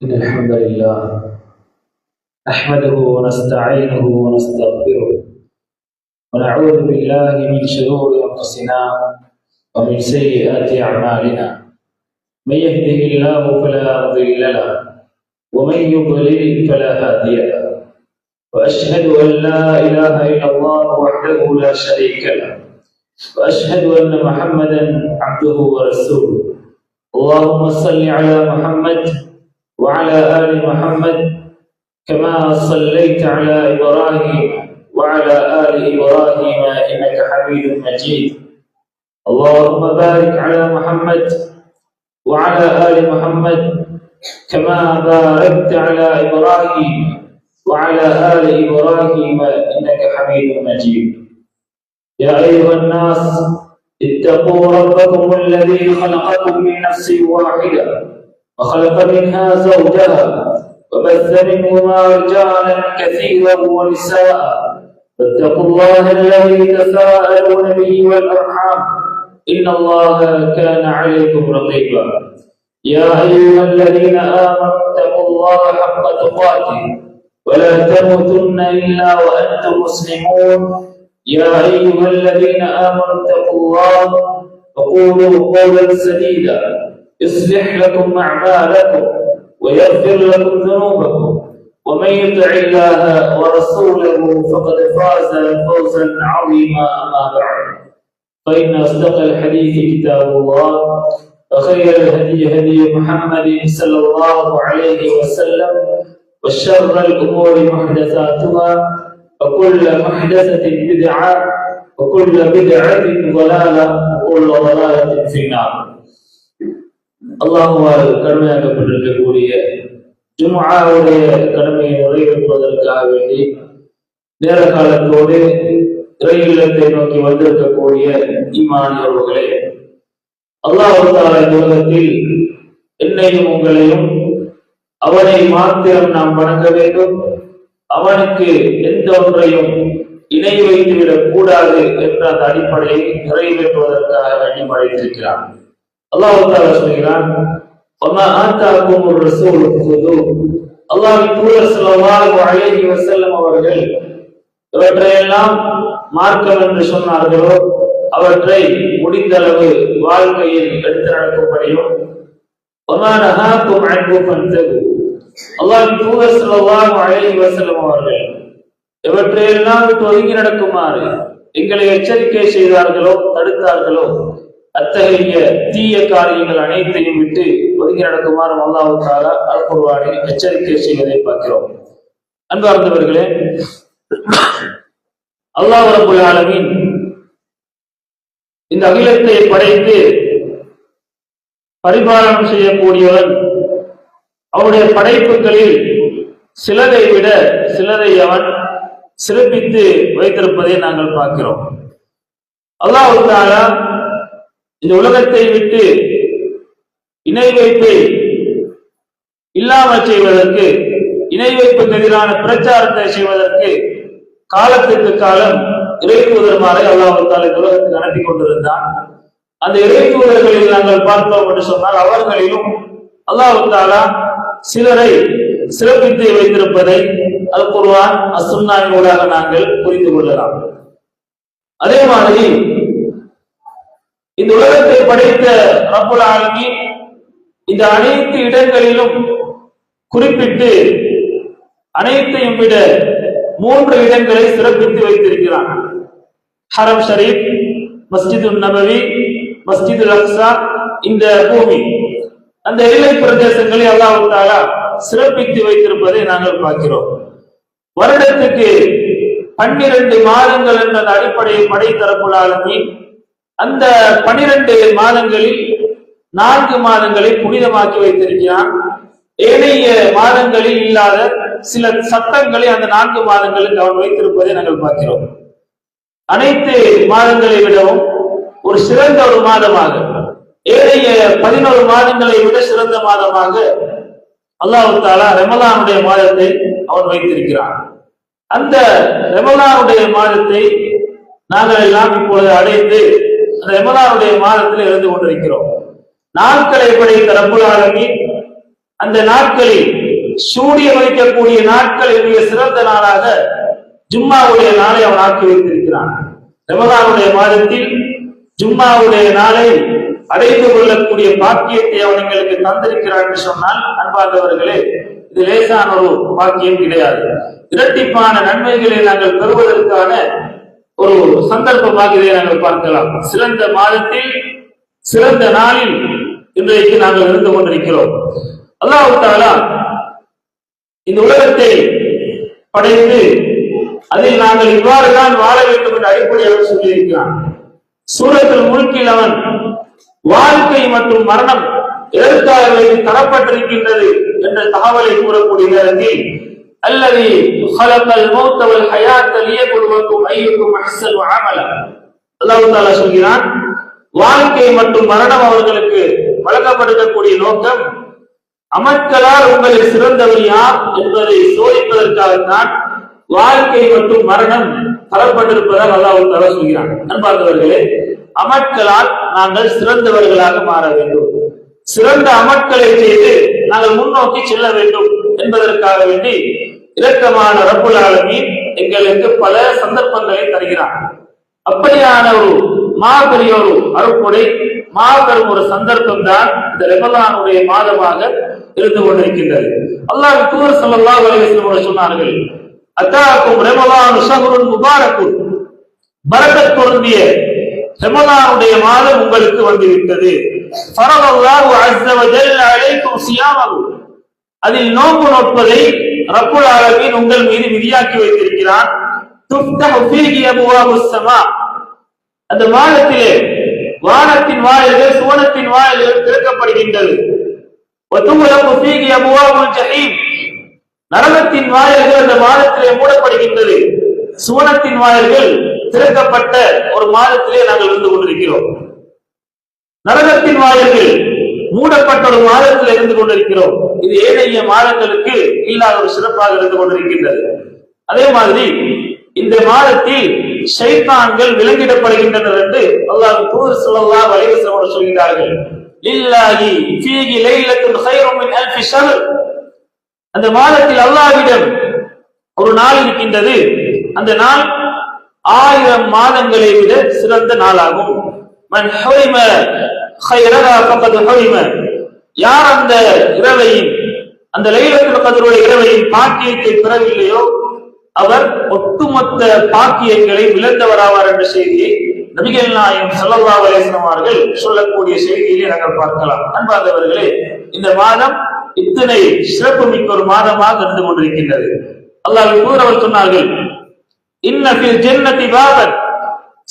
إن الحمد لله نحمده ونستعينه ونستغفره ونعوذ بالله من شرور أنفسنا ومن سيئات أعمالنا. من يهده الله فلا مضل له ومن يضلل فلا هادي له. وأشهد أن لا إله إلا الله وحده لا شريك له وأشهد أن محمدا عبده ورسوله. اللهم صل على محمد وعلى آل محمد كما صليت على إبراهيم وعلى آل إبراهيم إنك حميد مجيد. اللهم بارك على محمد وعلى آل محمد كما باركت على إبراهيم وعلى آل إبراهيم إنك حميد مجيد. يا أيها الناس اتقوا ربكم الذي خلقكم من نفس واحدة وخلق منها زوجها وبث منهما رجالا كثيرا ونساء فاتقوا الله الذي تساءلون به والأرحام إن الله كان عليكم رقيبا. يا أيها الذين آمنوا اتقوا الله حق تقاته ولا تموتن إلا وأنتم مسلمون. يا أيها الذين آمنوا اتقوا الله وقولوا قولا سديدا يصلح لكم أعمالكم ويغفر لكم ذنوبكم ومن يطع الله ورسوله فقد فاز فوزا عظيما. أما بعد فإن أصدق الحديث كتاب الله وخير الهدي هدي محمد صلى الله عليه وسلم وشر الأمور محدثاتها وكل محدثة بدعة وكل بدعة ضلالة وكل ضلالة في النار. அல்லாஹுவால் கடமையாக்கப்பட்டிருக்கக்கூடிய ஜும்ஆவுடைய கடமையை நிறைவேற்றுவதற்காக வேண்டி நேர காலத்தோடு இறை இல்லத்தை நோக்கி வந்திருக்கக்கூடிய ஈமானியர்களே, அல்லாஹ் தஆலா இந்த உலகத்தில் என்னையும் உங்களையும் அவனை மாத்திரம் நாம் வணங்க வேண்டும், அவனுக்கு எந்த ஒன்றையும் இணை வைத்துவிடக் கூடாது என்ற அந்த அடிப்படையை நிறைவேற்றுவதற்காக வேண்டி அழைத்திருக்கிறான். அல்லாஹ் தஆலா சொல்கிறான், வமா ஆதாகுமுர் ரசூல் ஃபுதுஹு. அல்லாஹ்வின் தூதர் ஸல்லல்லாஹு அலைஹி வஸல்லம் அவர்கள் இவற்றையெல்லாம் மார்க்கம் என்று சொன்னார்களோ அவற்றை முடிந்தளவு வாழ்க்கையில் எடுத்து நடக்கும்படியும், வமா நஹாகும் அன்ஹு ஃபன்தகு. அல்லாஹ்வின் தூதர் ஸல்லல்லாஹு அலைஹி வஸல்லம் அவர்கள் இவற்றையெல்லாம் விட்டு ஒதுங்கி நடக்குமாறு எங்களை எச்சரிக்கை செய்தார்களோ தடுத்தார்களோ அத்தகைய தீய காரியங்கள் அனைத்தையும் விட்டு ஒதுங்கி நடக்குமாறு அல்லாஹ் தஆலா அல் குர்ஆனில் எச்சரிக்கை செய்வதை பார்க்கிறோம். அன்பார்ந்தவர்களே, அல்லாஹ் ரப்பல் ஆலமீன் இந்த அகிலத்தை படைத்து பரிபாலனம் செய்யக்கூடியவன். அவனுடைய படைப்புகளில் சிலரை விட சிலரை அவன் சிறப்பித்து வைத்திருப்பதை நாங்கள் பார்க்கிறோம். அல்லாஹ் தஆலா இந்த உலகத்தை விட்டு இணை வைப்பை இல்லாமல் செய்வதற்கு, இணை வைப்புக்கு எதிரான பிரச்சாரத்தை செய்வதற்கு காலத்திற்கு காலம் இறை தூதர்மாரை அல்லாஹ் தஆலா இந்த உலகத்துக்கு அனுப்பி கொண்டிருந்தான். அந்த இறை தூதர்களில் நாங்கள் பார்த்தோம் என்று சொன்னால் அவர்களிலும் அல்லாஹ் தஆலா சிலரை சிறப்பித்து வைத்திருப்பதை அல் குர்ஆன் அஸ்-சுன்னாவின் ஊடாக நாங்கள் புரிந்து கொள்ளலாம். அதே மாதிரி இந்த உலகத்தை படைத்த ரப்புல் ஆலமீன் இந்த அனைத்து இடங்களிலும் குறிப்பிட்டு அனைத்தையும் விட 3 இடங்களை சிறப்பித்து வைத்திருக்கிறான். ஹரம் ஷரீப், மஸ்ஜிதுன் நபவி, மஸ்ஜிதுல் அக்ஸா, இந்த பூமி, அந்த எல்லை பிரதேசங்களை அல்லாஹ் தஆலா சிறப்பித்து வைத்திருப்பதை நாங்கள் பார்க்கிறோம். வருடத்துக்கு 12 மாதங்கள் என்ற அடிப்படையை படைத்த ரப்புல் ஆலமீன் அந்த 12 மாதங்களில் 4 மாதங்களை புனிதமாக்கி வைத்திருக்கிறான். ஏனைய மாதங்களில் இல்லாத சில சட்டங்களை அந்த 4 மாதங்களுக்கு அவன் வைத்திருப்பதை நாங்கள் பார்க்கிறோம். அனைத்து மாதங்களை விடவும் ஒரு சிறந்த ஒரு மாதமாக, ஏனைய 11 மாதங்களை விட சிறந்த மாதமாக அல்லாஹ் தஆலா ரமலானுடைய மாதத்தை அவன் வைத்திருக்கிறான். அந்த ரமலானுடைய மாதத்தை நாங்கள் எல்லாம் இப்பொழுது அடைந்து ரமலானுடைய மாதத்தில் இருந்து கொண்டிருக்கிறோம். நாட்களை படைத்த ரப்புல் ஆலமீன் அந்த நாட்களில் சூரியன் வைக்கக்கூடிய நாட்களில் சிறந்த நாளாக ஜும்மாவுடைய நாளை அவன் ஆக்கி வைத்திருக்கிறான். ரமலானுடைய மாதத்தில் ஜும்மாவுடைய நாளை அடைந்து கொள்ளக்கூடிய பாக்கியத்தை அவன் எங்களுக்கு தந்திருக்கிறான் என்று சொன்னால், அன்பார்ந்தவர்களே, இது லேசான ஒரு பாக்கியம் கிடையாது. இரட்டிப்பான நன்மைகளை நாங்கள் பெறுவதற்கான ஒரு சந்தர்ப்பமாக இதை நாங்கள் பார்க்கலாம். சிறந்த மாதத்தில் சிறந்த நாளில் இன்றைக்கு நாங்கள் இருந்து கொண்டிருக்கிறோம். அல்லாஹ் தஆலா இந்த உலகத்தை படைத்து அதில் நாங்கள் இவ்வாறுதான் வாழ வேண்டும் என்ற அடிப்படையாக சொல்லியிருக்கிறான். சூரத்துல் முல்கில் அவன் வாழ்க்கை மற்றும் மரணம் எதற்காக தரப்பட்டிருக்கின்றது என்ற தகவலை கூறக்கூடிய நேரத்தில் அல்லதி ஹலகல் மௌத வல் ஹயாத லியபுலுவக்கும் அய்யுக்கும் அஹ்ஸனு அமலா, அல்லாஹ் தஆலா சொல்கிறான், வாழ்க்கை மற்றும் மரணம் அவர்களுக்கு வழங்கப்படக்கூடிய நோக்கம் அமல்களால் உங்களில் சிறந்தவர் யார் என்பதை சோதிப்பதற்காகத்தான் வாழ்க்கை மற்றும் மரணம் தரப்பட்டிருப்பதால் அல்லாஹ் தஆலா சொல்கிறான். அன்பார்ந்தவர்களே, அமல்களால் நாங்கள் சிறந்தவர்களாக மாற வேண்டும், சிறந்த அமல்களை செய்து நாங்கள் முன்னோக்கி செல்ல வேண்டும் என்பதற்காக வேண்டி இரக்கமான ரப்புல் ஆலமீன் எங்களுக்கு பல சந்தர்ப்பங்களை தருகிறான். அப்படியான ஒரு மாபெரிய ஒரு அருட்கொடை, மாபெரும் ஒரு சந்தர்ப்பம் தான் இந்த ரமலானுடைய மாதமாக இருந்து கொண்டிருக்கின்றது. அல்லாஹ்வின் தூதர் ஸல்லல்லாஹு அலைஹி வஸல்லம் சொன்னார்கள், அத்தாக்கும் ரமலானு ஷஹ்ருன் முபாரக்குன், பரக்கத் பொருந்திய ரமலானுடைய மாதம் உங்களுக்கு வந்துவிட்டது. ஃபரலல்லாஹு அஸ்ஸ வ ஜல்ல அலைக்கும் ஸியாமஹு, அதில் நோன்பு நோட்பதை ரப்புல் ஆலமீன் உங்கள் மீது விதியாக்கி வைத்திருக்கிறான். துஃப்தஹு ஃபீஹி அபுவாபுஸ் ஸமா, அந்த மாதத்திலே வானத்தின் வாயில்கள் சுவனத்தின் வாயில்கள் திறக்கப்படுகின்றது. வதுகுலகு ஃபீஹி அபுவாபுல் ஜஹீம், நரகத்தின் வாயில்கள் அந்த மாதத்திலே மூடப்படுகின்றது. சுவனத்தின் வாயில்கள் திறக்கப்பட்ட ஒரு மாதத்திலே நாங்கள் இருந்து கொண்டிருக்கிறோம். நரகத்தின் வாயில்கள் மூடப்பட்ட ஒரு மாதத்தில் இருந்து கொண்டிருக்கிறோம். இது ஏனைய மாதங்களுக்கு இல்லாத ஒரு சிறப்பாக இருந்து கொண்டிருக்கின்றது. அதே மாதிரி இந்த மாதத்தில் ஷைத்தான்கள் விலங்கிடப்படுகின்றனர் என்று அல்லாஹ்வின் தூதர் ஸல்லல்லாஹு அலைஹி வஸல்லம் சொல்கிறார்கள். லில்லாஹி ஃபீஹி லைலத்துன் கைரும் மின் அல்ஃபி ஷஹர், அந்த மாதத்தில் அல்லாஹ்விடம் ஒரு நாள் இருக்கின்றது, அந்த நாள் 1000 மாதங்களை விட சிறந்த நாளாகும். மன் ஹுரிம கைரஹா ஃபகத் ஹுரிம, யார் அந்த இரவையின், அந்த லைலத்துல் கத்ருடைய இரவையின் பாக்கியத்தை பெறவில்லையோ அவர் ஒட்டுமொத்த பாக்கியங்களை இழந்தவராவார் என்ற செய்தியை நபிகள் நாயகம் ஸல்லல்லாஹு அலைஹி வஸல்லம் அவர்கள் சொல்லக்கூடிய செய்தியிலே நாங்கள் பார்க்கலாம். அன்பார்ந்தவர்களே, இந்த மாதம் இத்தனை சிறப்பு மிக்க ஒரு மாதமாக இருந்து கொண்டிருக்கின்றது. அல்லாஹ்வின் தூதர் அவர்கள் சொன்னார்கள், இன்ன ஃபில் ஜன்னதி பாபன்,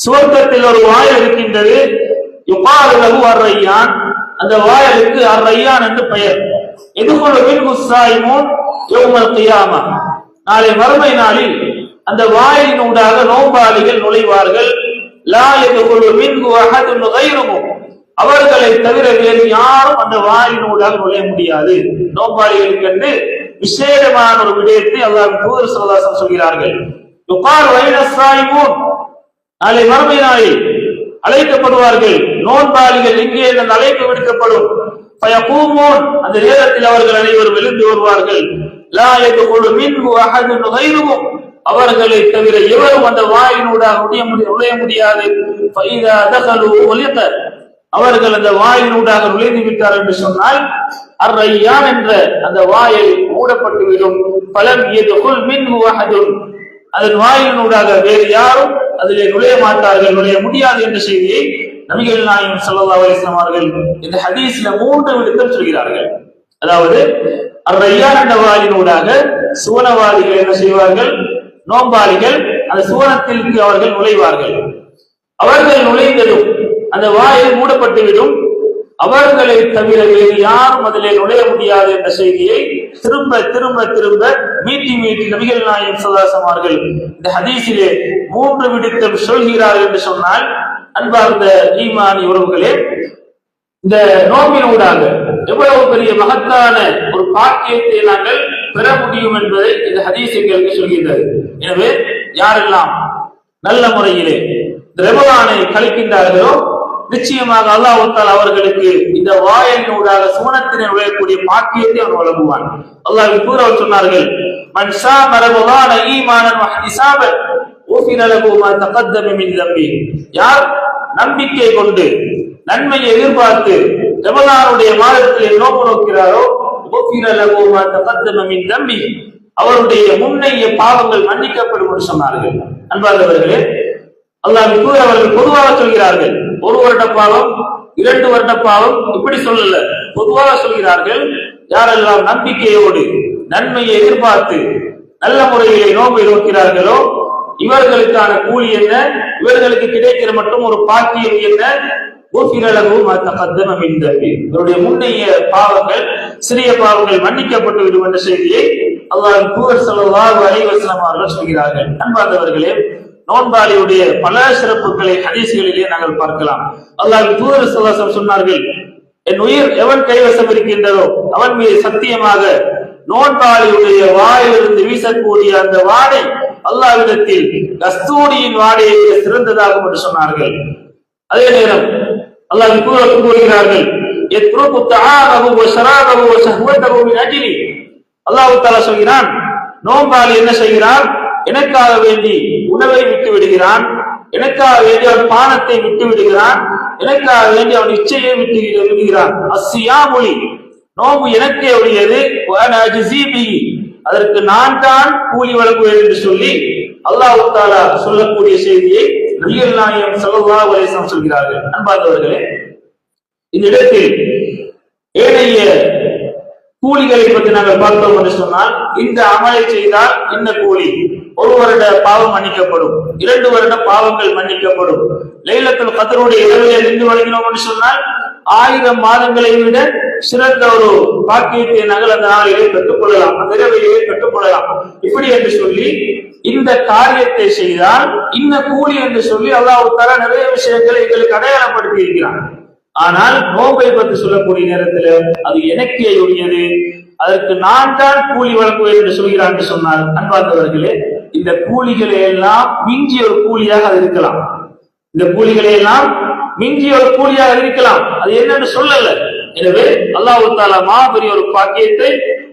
சுவர்க்கத்தில் ஒரு வாயில் இருக்கின்றது, யுகாலு லஹு அர்-ரையான், அந்த வாயிலுக்கு அர்-ரையான் என்று பெயர். யதுகுலு மின்ஹு ஸாயிமூன் யௌமல் கியாமா, நாளை மறுமை நாளில் அந்த வாயிலினூடாக நோன்பாளிகள் நுழைவார்கள். லா யதுகுலு மின்ஹு அஹதுன் கைருஹு, அவர்களை தவிர வேறு யாரும் அந்த வாயிலினூடாக நுழைய முடியாது. நோன்பாளிகளுக்கு என்று விசேஷமான ஒரு விடயத்தை அல்லாஹ்வின் தூதர் ஸல்லல்லாஹு அலைஹி வஸல்லம் சொல்கிறார்கள். யுகால் வைன ஸாயிமூன், நாளை மறுமை நாளில் அழைக்கப்படுவார்கள் நோன்பாளிகள், எங்கே அந்த அழைப்பு விடுக்கப்படும். ஃபயகூமூன், அந்த நேரத்தில் அவர்கள் அனைவரும் எழுந்து வருவார்கள். லா யதுகுலு மின்ஹு அஹதுன் கைருஹு, அவர்களை தவிர எவரும் அந்த வாயினூடாக நுழைய முடியாது. ஃபஇதா தகலு உலிக, அவர்கள் அந்த வாயினூடாக நுழைந்து விட்டார் என்று சொன்னால் அர்-ரையான் என்ற அந்த வாயில் மூடப்பட்டுவிடும். ஃபலம் யதுகுல் மின்ஹு அஹதுன், அதன் வாயினூடாக வேறு யாரும் அதிலே நுழைய மாட்டார்கள், நுழைய முடியாது என்ற செய்தியை நபிகள் நாயகம் ஸல்லல்லாஹு அலைஹி வஸல்லம் அவர்கள் இந்த ஹதீஸ்ல 3 விதத்தில் சொல்கிறார்கள். அதாவது அர்-ரையான் என்ற வாயினூடாக சுவனவாதிகள் என்ன செய்வார்கள், நோன்பாளிகள் அந்த சுவனத்திற்கு அவர்கள் நுழைவார்கள். அவர்கள் நுழைந்ததும் அந்த வாயில் மூடப்பட்டுவிடும், அவர்களை தவிர வேறு யாரும் அதிலே நுழைய முடியாது என்ற செய்தியை திரும்ப திரும்ப திரும்ப மீட்டி மீட்டி நபிகள் நாயகம் ஸல்லல்லாஹு அலைஹி வஸல்லம் அவர்கள் இந்த ஹதீஸிலே 3 விடத்தில் சொல்கிறார்கள் என்று சொன்னால், அன்பார்ந்த ஈமானி உறவுகளே, இந்த நோம்பினூடாக எவ்வளவு பெரிய மகத்தான ஒரு பாக்கியத்தை நாங்கள் பெற முடியும் என்பதை இந்த ஹதீஸ் எங்களுக்கு சொல்கின்றது. எனவே யாரெல்லாம் நல்ல முறையிலே இந்த ரமலானை கழிக்கின்றார்களோ நிச்சயமாக அல்லாஹ் தஆலா அவர்களுக்கு இந்த வாயினூடாக சுவனத்தினை நுழையக்கூடிய பாக்கியத்தை அவன் வழங்குவான். அல்லாஹ் கூற சொன்னார்கள், மன் ஸாம ரமலான ஈமானன் வஹ்திஸாபன் உஃபிர லஹு மா தகத்தம மின் தம்பி. யார் நம்பிக்கை கொண்டு நன்மையை எதிர்பார்த்து ரமலானுடைய மாதத்தில் நோன்பு நோக்கிறாரோ உஃபிர லஹு மா தகத்தம மின் தம்பி, அவருடைய முன்னைய பாவங்கள் மன்னிக்கப்படும் என்று சொன்னார்கள். அன்பார்ந்தவர்களே, அல்லாஹ் கூற அவர்கள் பொதுவாக சொல்கிறார்கள், 1 வருட பாவம் 2 வருட பாவம் இப்படி சொல்லல, பொதுவாக சொல்கிறார்கள். யாரெல்லாம் நம்பிக்கையோடு நன்மையை எதிர்பார்த்து நல்ல முறையிலே நோன்பை நோக்கிறார்களோ இவர்களுக்கான கூலி என்ன, இவர்களுக்கு கிடைக்கிற மட்டும் ஒரு பாக்கியம் என்ன, இவருடைய முன்னைய பாவங்கள் சிறிய பாவங்கள் மன்னிக்கப்பட்டு விடும் என்ற செய்தியை அல்லாஹ் தூதர் ஸல்லல்லாஹு அலைஹி வஸல்லம் அவர்கள் சொல்கிறார்கள். அன்பார்ந்தவர்களே, நோன்பாளியுடைய பல சிறப்புகளை ஹதீஸ்களிலே நாங்கள் பார்க்கலாம். அல்லாஹ் தூதர் ஸல்லல்லாஹு அலைஹி வஸல்லம் சொன்னார்கள், என் உயிர் எவன் கைவசம் இருக்கின்றதோ அவன் மீது சத்தியமாக நோன்பாளியுடைய வாயிலிருந்து வீசக்கூடிய அந்த வாடை அல்லாஹ்விடத்தில் கஸ்தூரியின் வாடையை சிறந்ததாகும் என்று சொன்னார்கள். அதே நேரம் அல்லாஹ் கூறுகிறார்கள், அல்லாஹ் தஆலா சொல்கிறான், நோன்பாளி என்ன செய்கிறான், எனக்காக வேண்டி உணவை விட்டு விடுகிறான், எனக்காக வேண்டி அவன் பானத்தை விட்டு விடுகிறான், எனக்காக வேண்டி அவன் இச்சையை விட்டு விடுகிறான். அஸ்ஸியாமுலி, நோம்பு எனக்கே உரியது, அதற்கு நான் தான் கூலி வழங்குவேன் என்று சொல்லி அல்லாஹ் தஆலா சொல்லக்கூடிய செய்தியை நபிகள் நாயகம் ஸல்லல்லாஹு அலைஹி வஸல்லம் சொல்கிறார்கள். அன்பார்ந்தவர்களே, இந்த இடத்தில் ஏனைய கூலிகளை பற்றி நாங்கள் பார்த்தோம் என்று சொன்னால், இந்த அமலை செய்தால் இந்த கூலி 1 வருட பாவம் மன்னிக்கப்படும், 2 வருட பாவங்கள் மன்னிக்கப்படும். லைலத்துல் கத்ருடைய இரவிலே நின்று வழங்கினோம் என்று சொன்னால் 1000 மாதங்களை விட சிறந்த ஒரு பாக்கியத்தை நாங்கள் அந்த நாளிலே பெற்றுக்கொள்ளலாம், அந்த இரவிலே பெற்றுக்கொள்ளலாம். இப்படி என்று சொல்லி இந்த காரியத்தை செய்தால் இந்த கூலி என்று சொல்லி அல்லாஹ் தஆலா நிறைய விஷயங்களை எங்களுக்கு அடையாளப்படுத்தி இருக்கிறான். ஆனால் நோன்பை பற்றி சொல்லக்கூடிய நேரத்தில் அது எனக்கே உரியது, அதற்கு நான் தான் கூலி வழங்குவேன் என்று சொல்கிறான் என்று சொன்னால், அன்பார்ந்தவர்களே, இந்த கூலிகளை எல்லாம் மிஞ்சிய ஒரு கூலியாக அது இருக்கலாம். இந்த கூலிகளை எல்லாம் மிஞ்சிய ஒரு கூலியாக இருக்கலாம், அது என்னன்னு சொல்லல. எனவே அல்லாஹ் தஆலா மாபெரிய ஒரு பாக்கியத்தை,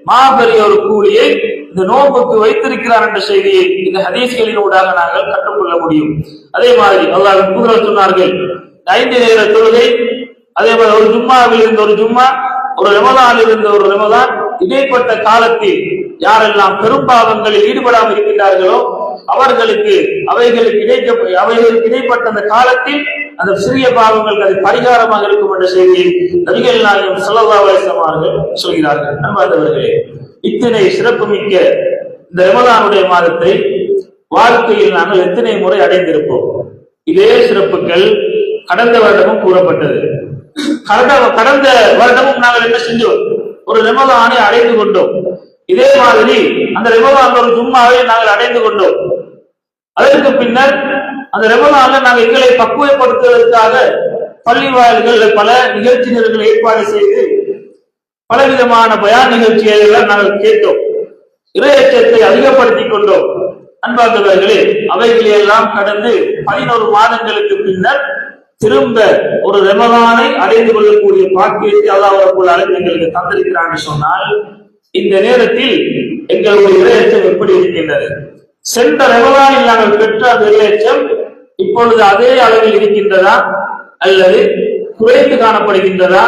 மாபெரிய ஒரு கூலியை இந்த நோன்புக்கு வைத்திருக்கிறார் என்ற செய்தியை இந்த ஹதீஸ்களினூடாக நாங்கள் கற்றுக்கொள்ள முடியும். அதே மாதிரி அல்லாஹ் தூதர் சொன்னார்கள், 5 நேர தொழுகை, அதே மாதிரி ஒரு ஜும்மாவில் இருந்த ஒரு ஜும்மா, ஒரு ரமலானில் இருந்த ஒரு ரமலான், இடைப்பட்ட காலத்தில் யாரெல்லாம் பெரும்பாவங்களில் ஈடுபடாமல் இருக்கின்றார்களோ அவர்களுக்கு அவைகளுக்கு இடைப்பட்ட அந்த காலத்தில் அந்த சிறிய பாவங்களுக்கு அது பரிகாரமாக இருக்கும் என்ற செய்தியை நபிகள் நாயகம் ஸல்லல்லாஹு அலைஹி வஸல்லம் அவர்கள் சொல்கிறார்கள். அன்பார்ந்தவர்களே, இத்தனை சிறப்புமிக்க இந்த ரமலானுடைய மாதத்தை வாழ்க்கையில் நாங்கள் எத்தனை முறை அடைந்திருப்போம். இதே சிறப்புகள் கடந்த வருடமும் கூறப்பட்டது. கடந்த வருடமும் நாங்கள் என்ன செஞ்சோம், ஒரு ரமலானை அடைந்து கொண்டோம். இதே மாதிரி அந்த ரமலான் ஒரு ஜும்மாவை நாங்கள் அடைந்து கொண்டோம். அதற்கு பின்னர் அந்த ரமலான்ல நாங்கள் எங்களை பக்குவப்படுத்துவதற்காக பள்ளி வாயில்கள் பல நிகழ்ச்சிகளை ஏற்பாடு செய்து பலவிதமான பயான் நிகழ்ச்சிகளை எல்லாம் நாங்கள் கேட்டோம், இறையச்சத்தை அதிகப்படுத்திக் கொண்டோம். அன்பார்ந்தவர்களே, அவைகளை எல்லாம் கடந்து 11 மாதங்களுக்கு பின்னர் திரும்ப ஒரு ரமலானை அடைந்து கொள்ளக்கூடிய பாக்கியத்தை அல்லாஹ் ரப்பல் ஆலமீன் எங்களுக்கு தந்திருக்கிறான் சொன்னால், இந்த நேரத்தில் எங்களுடைய இறையச்சம் எப்படி இருக்கின்றது? சென்ற ரமலானில் நாங்கள் பெற்ற அந்த இறையச்சம் இப்பொழுது அதே அளவில் இருக்கின்றதா, அல்லது குறைந்து காணப்படுகின்றதா,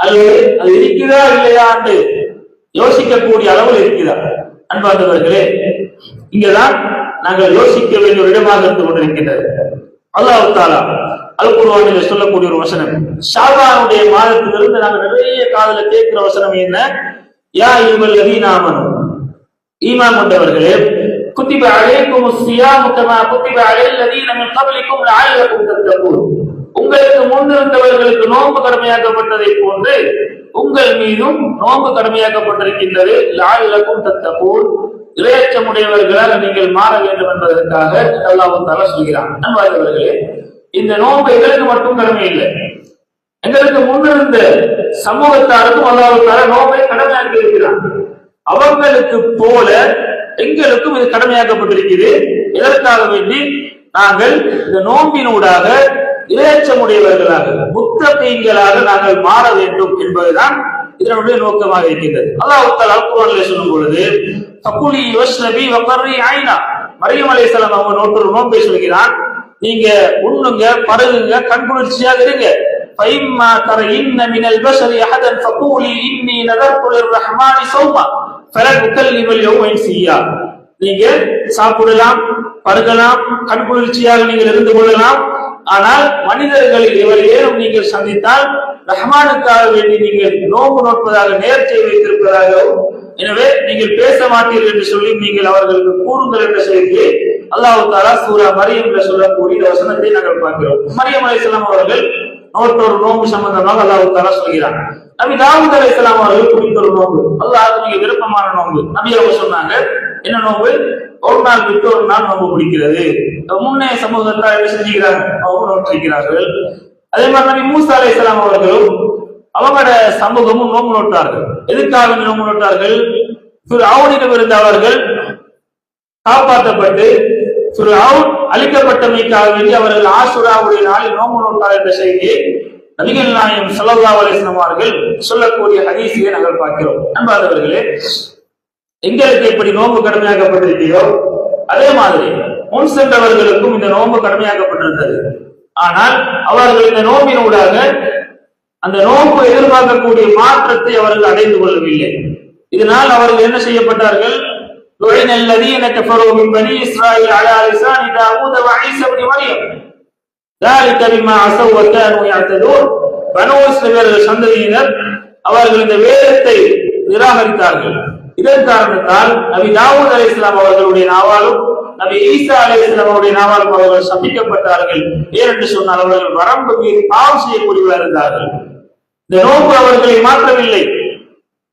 அல்லது அது இருக்கிறதா இல்லையா என்று யோசிக்கக்கூடிய அளவில் இருக்கிறதா? அன்பார்ந்தவர்களே, இங்கதான் நாங்கள் யோசிக்க வேண்டிய ஒரு இடமாக இருந்து கொண்டிருக்கின்றது. அல்லாஹ் தஆலா அல் குர்ஆனிலே சொல்லக்கூடிய ஒரு வசனம், ஷாபானுடைய மாதத்திலிருந்து நாங்கள் நிறைய காதுல கேட்கிற வசனம் என்ன? யா அய்யுஹல்லதீன ஆமனூ, ஈமான் கொண்டவர்களே, குத்திப அலைக்குமுஸ் ஸியாமு கமா குத்திப அலல்லதீன மின் கப்லிக்கும் லஅல்லகும் தத்தகூன், உங்களுக்கு முன்னிருந்தவர்களுக்கு நோன்பு கடமையாக்கப்பட்டதை போன்று உங்கள் மீதும் நோன்பு கடமையாக்கப்பட்டிருக்கின்றது. லஅல்லகும் தத்தகூன், இறையச்சமுடையவர்களாக நீங்கள் மாற வேண்டும் என்பதற்காக அல்லாஹ் தஆலா சொல்கிறான். அன்பார்ந்தவர்களே, இந்த நோன்பு எங்களுக்கு மட்டும் கடமை இல்லை, எங்களுக்கு முன்னிருந்த சமூகத்தாருக்கும் அல்லாஹ் தஆலா நோன்பை கடமையாக்கி இருக்கிறான். அவர்களுக்கு போல எங்களுக்கும் இது கடமையாக்கப்பட்டிருக்கிறது. இதற்காக வேண்டி நாங்கள் இந்த நோம்பினூடாக இரையச்சமுடையவர்களாக முத்தகீன்களாக நாங்கள் மாற வேண்டும் என்பதுதான் இதனுடைய நோக்கமாக இருக்கின்றது. அல்லாஹ் தஆலா குர்ஆனிலே சொல்லும் பொழுது ஃபகுலி வஷ்ரபி வகர்ரி ஐனா, மரியம் அலைஹிஸ்ஸலாம் அவங்க நோன்பை சொல்கிறான், நீங்க உண்ணுங்க, பருகுங்க, கண்குளிர்ச்சியாக இருங்க. ஃபைம்மா தரயின்ன மினல் பஷரி அஹதன் ஃபகூலி இன்னி நதர்து லிர்ரஹ்மானி ஸௌமா ஃபலன் உகல்லிமல் யௌம இன்சியா. நீங்க சாப்பிடலாம், பருகலாம், கண்குளிர்ச்சியாக நீங்கள் இருந்து கொள்ளலாம். ஆனால் மனிதர்களில் எவரையேனும் நீங்கள் சந்தித்தால் ரஹ்மானுக்காக வேண்டி நீங்கள் நோன்பு நோட்பதாக நேர்ச்சை வைத்திருப்பதாகவும், எனவே நீங்கள் பேச மாட்டீர்கள் என்று சொல்லி நீங்கள் அவர்களுக்கு கூறுங்கள் என்ற செய்தியை அல்லாஹ் தஆலா சூரா மரியம் என்று சொல்லக்கூடிய வசனத்தை நாங்கள் பார்க்கிறோம். மரியம் அலைஹிஸ்ஸலாம் அவர்கள் நோட்டொரு நோன்பு சம்பந்தமாக அல்லாஹ் தஆலா சொல்கிறார். நபி தாவூத் அலைஹிஸ்ஸலாம் அவர்கள் குறித்தொரு நோன்பு, அல்லாஹ் நீங்க விருப்பமான நோன்பு. நபி அவங்க சொன்னாங்க, என்ன நோன்பு? ஒரு நாள் விட்டு ஒரு நாள் நோன்பு பிடிக்கிறது. முன்னே சமூகத்தார் என்ன செஞ்சுக்கிறாங்க? நோன்பு நோட்டிருக்கிறார்கள். அதே மாதிரி நபி மூசா அலைஹிஸ்ஸலாம் அவர்களும் அவங்களோட சமூகமும் நோன்பு நோட்டார்கள். எதுக்காக நோன்பு நோட்டார்கள்? ஃபிர்அவுனிடம் இருந்து அவர்கள் காப்பாற்றப்பட்டு ஃபிர்அவுன் அழிக்கப்பட்டமைக்காக வேண்டி அவர்கள் ஆஷுராவுடைய நாளில் நோன்பு நோட்டார் என்ற செய்தியை நபிகள் நாயகம் ஸல்லல்லாஹு அலைஹி வஸல்லம் அவர்கள் சொல்லக்கூடிய ஹதீஸிலே நாங்கள் பார்க்கிறோம். அன்பார்ந்தவர்களே, எங்களுக்கு எப்படி நோன்பு கடமையாக்கப்பட்டிருக்கிறதோ அதே மாதிரி முன் சென்றவர்களுக்கும் இந்த நோன்பு கடமையாக்கப்பட்டிருந்தது. ஆனால் அவர்கள் இந்த நோம்பினூடாக அந்த நோன்பு எதிர்பார்க்கக்கூடிய மாற்றத்தை அவர்கள் அடைந்து கொள்ளவில்லை. இதனால் அவர்கள் என்ன செய்யப்பட்டார்கள்? لعن الذين كفروا من بني إسرائيل على لسان داوود وعيسى بن مريم ذلك بما عصوا وكانوا يعتدون. பனூ இஸ்ரவேல் சந்ததியினர் அவர்கள் இந்த வேதத்தை நிராகரித்தார்கள். இதன் காரணத்தால் நபி தாவூத் அலைஹிஸ்ஸலாம் அவர்களுடைய நாவாலும் நபி ஈசா அலைஹிஸ்ஸலாம் அவருடைய நாவாலும் அவர்கள் சபிக்கப்பட்டார்கள். ஏனென்று சொன்னால் அவர்கள் வரம்பு மீறி பாவம் செய்யக்கூடியவர்கள் இருந்தார்கள். இந்த நோன்பு அவர்களை மாற்றவில்லை.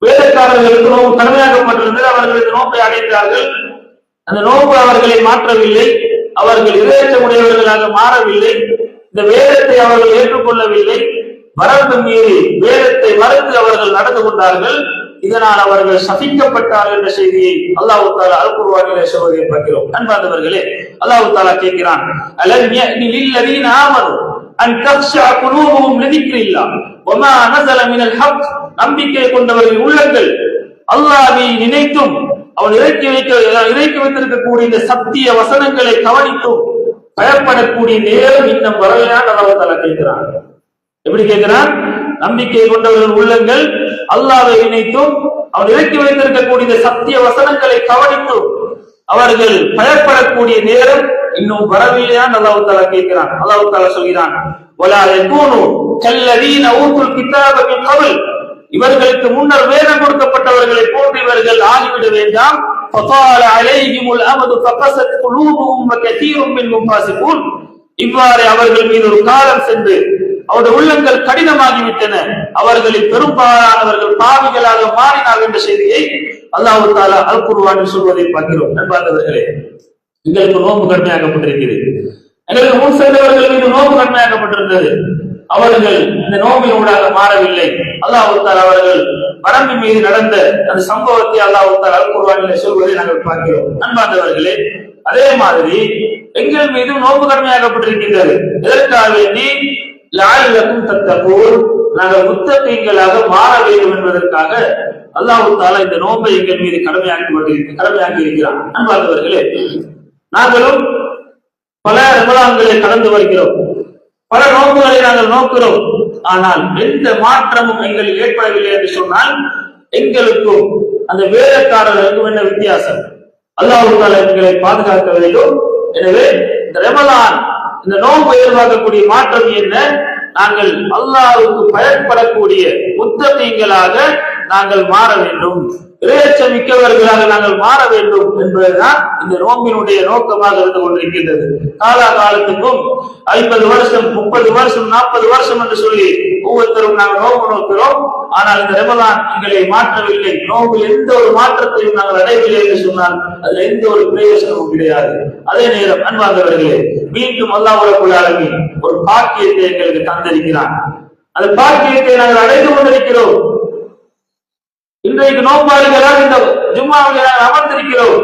வேதக்காரர்களுக்கு நோன்பு கடமையாக்கப்பட்டிருந்தது, அவர்கள் இந்த நோன்பை அடைந்தார்கள். அந்த நோன்பு அவர்களை மாற்றவில்லை. அவர்கள் இரையச்சமுடையவர்களாக மாறவில்லை. இந்த வேதத்தை அவர்கள் ஏற்றுக்கொள்ளவில்லை. வரம்பு மீறி வேதத்தை மறுத்து அவர்கள் நடந்து கொண்டார்கள். இதனால் அவர்கள் சபிக்கப்பட்டார்கள் என்ற செய்தியை அல்லாஹ் தஆலா அல் குர்ஆனிலே சொல்வதை பார்க்கிறோம். அன்பார்ந்தவர்களே, அல்லாஹ் தஆலா கேட்கிறான், அலம் யஅனி லில்லதீன ஆமனு அன் தக்ஷா குலூபுஹும் லிதிக்ரில்லாஹ் வமா நஸல மினல் ஹக். நம்பிக்கை கொண்டவர்கள் உள்ளங்கள் அல்லாஹ்வை நினைத்தும் அவன் இறக்கி வைத்திருக்கக்கூடிய இந்த சத்திய வசனங்களை கவனித்தும் பயப்படக்கூடிய நேரம் இன்னும் வரலையான்னு அல்லாஹ் தஆலா கேட்கிறான். எப்படி கேட்கிறான்? நம்பிக்கை கொண்டவர்கள் உள்ளங்கள் அல்லாஹ்வை நினைத்தும் அவன் இறக்கி வைத்திருக்கக்கூடிய இந்த சத்திய வசனங்களை கவனித்தும் அவர்கள் பயப்படக்கூடிய நேரம் இன்னும் வரவில்லையான்னு அல்லாஹ் தஆலா கேட்கிறான். அல்லாஹ் தஆலா சொல்கிறான், வலா யகூனு கல்லதீன ஊதுல் கிதாப மின் கப்ல். இவர்களுக்கு முன்னர் வேதம் கொடுக்கப்பட்டவர்களை போன்று இவர்கள் ஆகிவிட வேண்டாம். ஃபதால அலைஹிமுல் அமது ஃபகஸத் குலூபுஹும் வகதீரும் மின்ஹும் ஃபாஸிகூன். இவ்வாறு அவர்கள் மீது ஒரு காலம் சென்று அவருடைய உள்ளங்கள் கடினமாகிவிட்டன, அவர்களில் பெரும்பாலானவர்கள் பாவிகளாக மாறினார்கள் என்ற செய்தியை அல்லாஹ் தஆலா அல் குர்ஆனில் சொல்வதை பார்க்கிறோம். அன்பார்ந்தவர்களே, எங்களுக்கு நோன்பு கடமையாக்கப்பட்டிருக்கிறது. எங்களுக்கு முன் சென்றவர்கள் மீது நோன்பு கடமையாக்கப்பட்டிருந்தது. அவர்கள் இந்த நோம்பினூடாக மாறவில்லை. அல்லாஹ் தஆலா அவர்கள் வரம்பு மீது நடந்த அந்த சம்பவத்தை அல்லாஹ் தஆலா அல் குர்ஆனிலே சொல்வதை நாங்கள் பார்க்கிறோம். அன்பார்ந்தவர்களே, அதே மாதிரி எங்கள் மீது நோன்பு கடமையாக்கப்பட்டிருக்கின்றது. எதற்காக வேண்டி? லஅல்லக்கும் தத்தகூன், நாங்கள் முத்தகீன்களாக மாற வேண்டும் என்பதற்காக அல்லாஹ் தஆலா இந்த நோன்பை எங்கள் மீது கடமையாக்கி இருக்கிறான். அன்பார்ந்தவர்களே, நாங்களும் பல ரமலான்களை கடந்து வருகிறோம், பல நோன்புகளை நாங்கள் நோக்கிறோம். ஆனால் எந்த மாற்றமும் எங்களில் ஏற்படவில்லை என்று சொன்னால் எங்களுக்கும் அந்த வேதக்காரர்களுக்கும் என்ன வித்தியாசம்? அல்லாஹ் தஆலா எங்களை பாதுகாக்க வேண்டும். எனவே இந்த ரமலான், இந்த நோன்பு எதிர்பார்க்கக்கூடிய மாற்றம் என்ன? நாங்கள் அல்லாஹ்வுக்கு பயப்படக்கூடிய முத்தகீன்களாக நாங்கள் மாற வேண்டும், இறையச்சம் மிக்கவர்களாக நாங்கள் மாற வேண்டும் என்பதுதான் இந்த நோம்பினுடைய நோக்கமாக இருந்து கொண்டிருக்கின்றது. காலத்துக்கும் 50 வருஷம், 30 வருஷம், 40 வருஷம் என்று சொல்லி ஒவ்வொருத்தரும் நாங்கள் நோன்பு நோக்கிறோம். ஆனால் இந்த ரமலான் எங்களை மாற்றவில்லை. நோம்பில் எந்த ஒரு மாற்றத்தையும் நாங்கள் அடையவில்லை என்று சொன்னால் அதுல எந்த ஒரு பிரயோஜனமும் கிடையாது. அதே நேரம் அன்பார்ந்தவர்களே, மீண்டும் அல்லாஹ் ரப்பல் ஆலமீன் ஒரு பாக்கியத்தை எங்களுக்கு தந்திருக்கிறான். அந்த பாக்கியத்தை நாங்கள் அடைந்து கொண்டிருக்கிறோம். இன்றைக்கு நோம்பாளிகளாக இந்த ஜும்மாவில் அமர்ந்திருக்கிறோம்.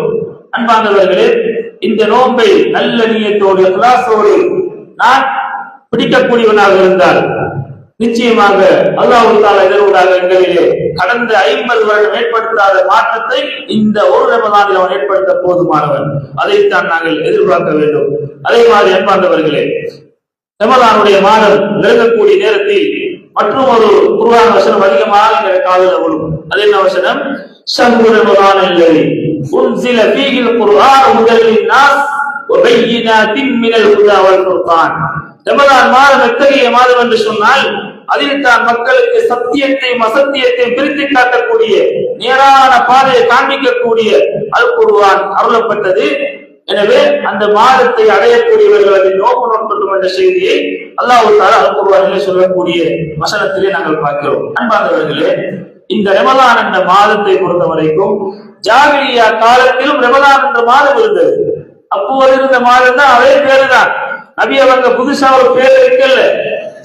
அன்பார்ந்தவர்களே, இந்த நோன்பை நல்ல நியத்தோடு, இக்லாஸோடு நான் பிடிக்கக்கூடியவனாக இருந்தால் நிச்சயமாக அல்லாஹ் தஆலா இதனூடாக எங்களிலே கடந்த 50 வருடம் ஏற்படுத்தாத மாற்றத்தை இந்த ஒரு ரமதானில் அவன் ஏற்படுத்த போதுமானவன். அதைத்தான் நாங்கள் எதிர்பார்க்க வேண்டும். அதே மாதிரி அன்பார்ந்தவர்களே, ரமதானுடைய மாதம் நெருங்கக்கூடிய நேரத்தில் மற்றும் ஒரு குர்ஆன் வசனம் அதிகமாக எங்கள் காதில் விழும். அது என்ன வசனம்? ஷஹ்ரு ரமதான் அல்லதி உன்ஸில ஃபீஹில் குர்ஆன் ஹுதல் லின்னாஸ் வ பையினாத்தின் மினல் ஹுதா வல் ஃபுர்கான். ரமதான் மாதம் எத்தகைய மாதம் என்று சொன்னால் அதில் தான் மக்களுக்கு சத்தியத்தையும் அசத்தியத்தையும் பிரித்து காட்டக்கூடிய நேரான பாதையை காண்பிக்கக்கூடிய அல் குர்ஆன் அருளப்பட்டது. எனவே அந்த மாதத்தை அடையக்கூடியவர்கள் அதில் நோக்கு நோக்கட்டும் என்ற செய்தியை அல்லாஹ் தஆலா அல் குர்ஆனிலே சொல்லக்கூடிய வசனத்திலே நாங்கள் பார்க்கிறோம். அன்பார்ந்தவர்களே, இந்த ரமலான் என்ற மாதத்தை பொறுத்த வரைக்கும் ஜாஹிலியா காலத்திலும் ரமலான் என்ற மாதம் இருந்தது. அப்போது இருந்த மாதம் தான் அதே பேரு தான். நபி அவங்க புதுசா ஒரு பேர் வைக்கல.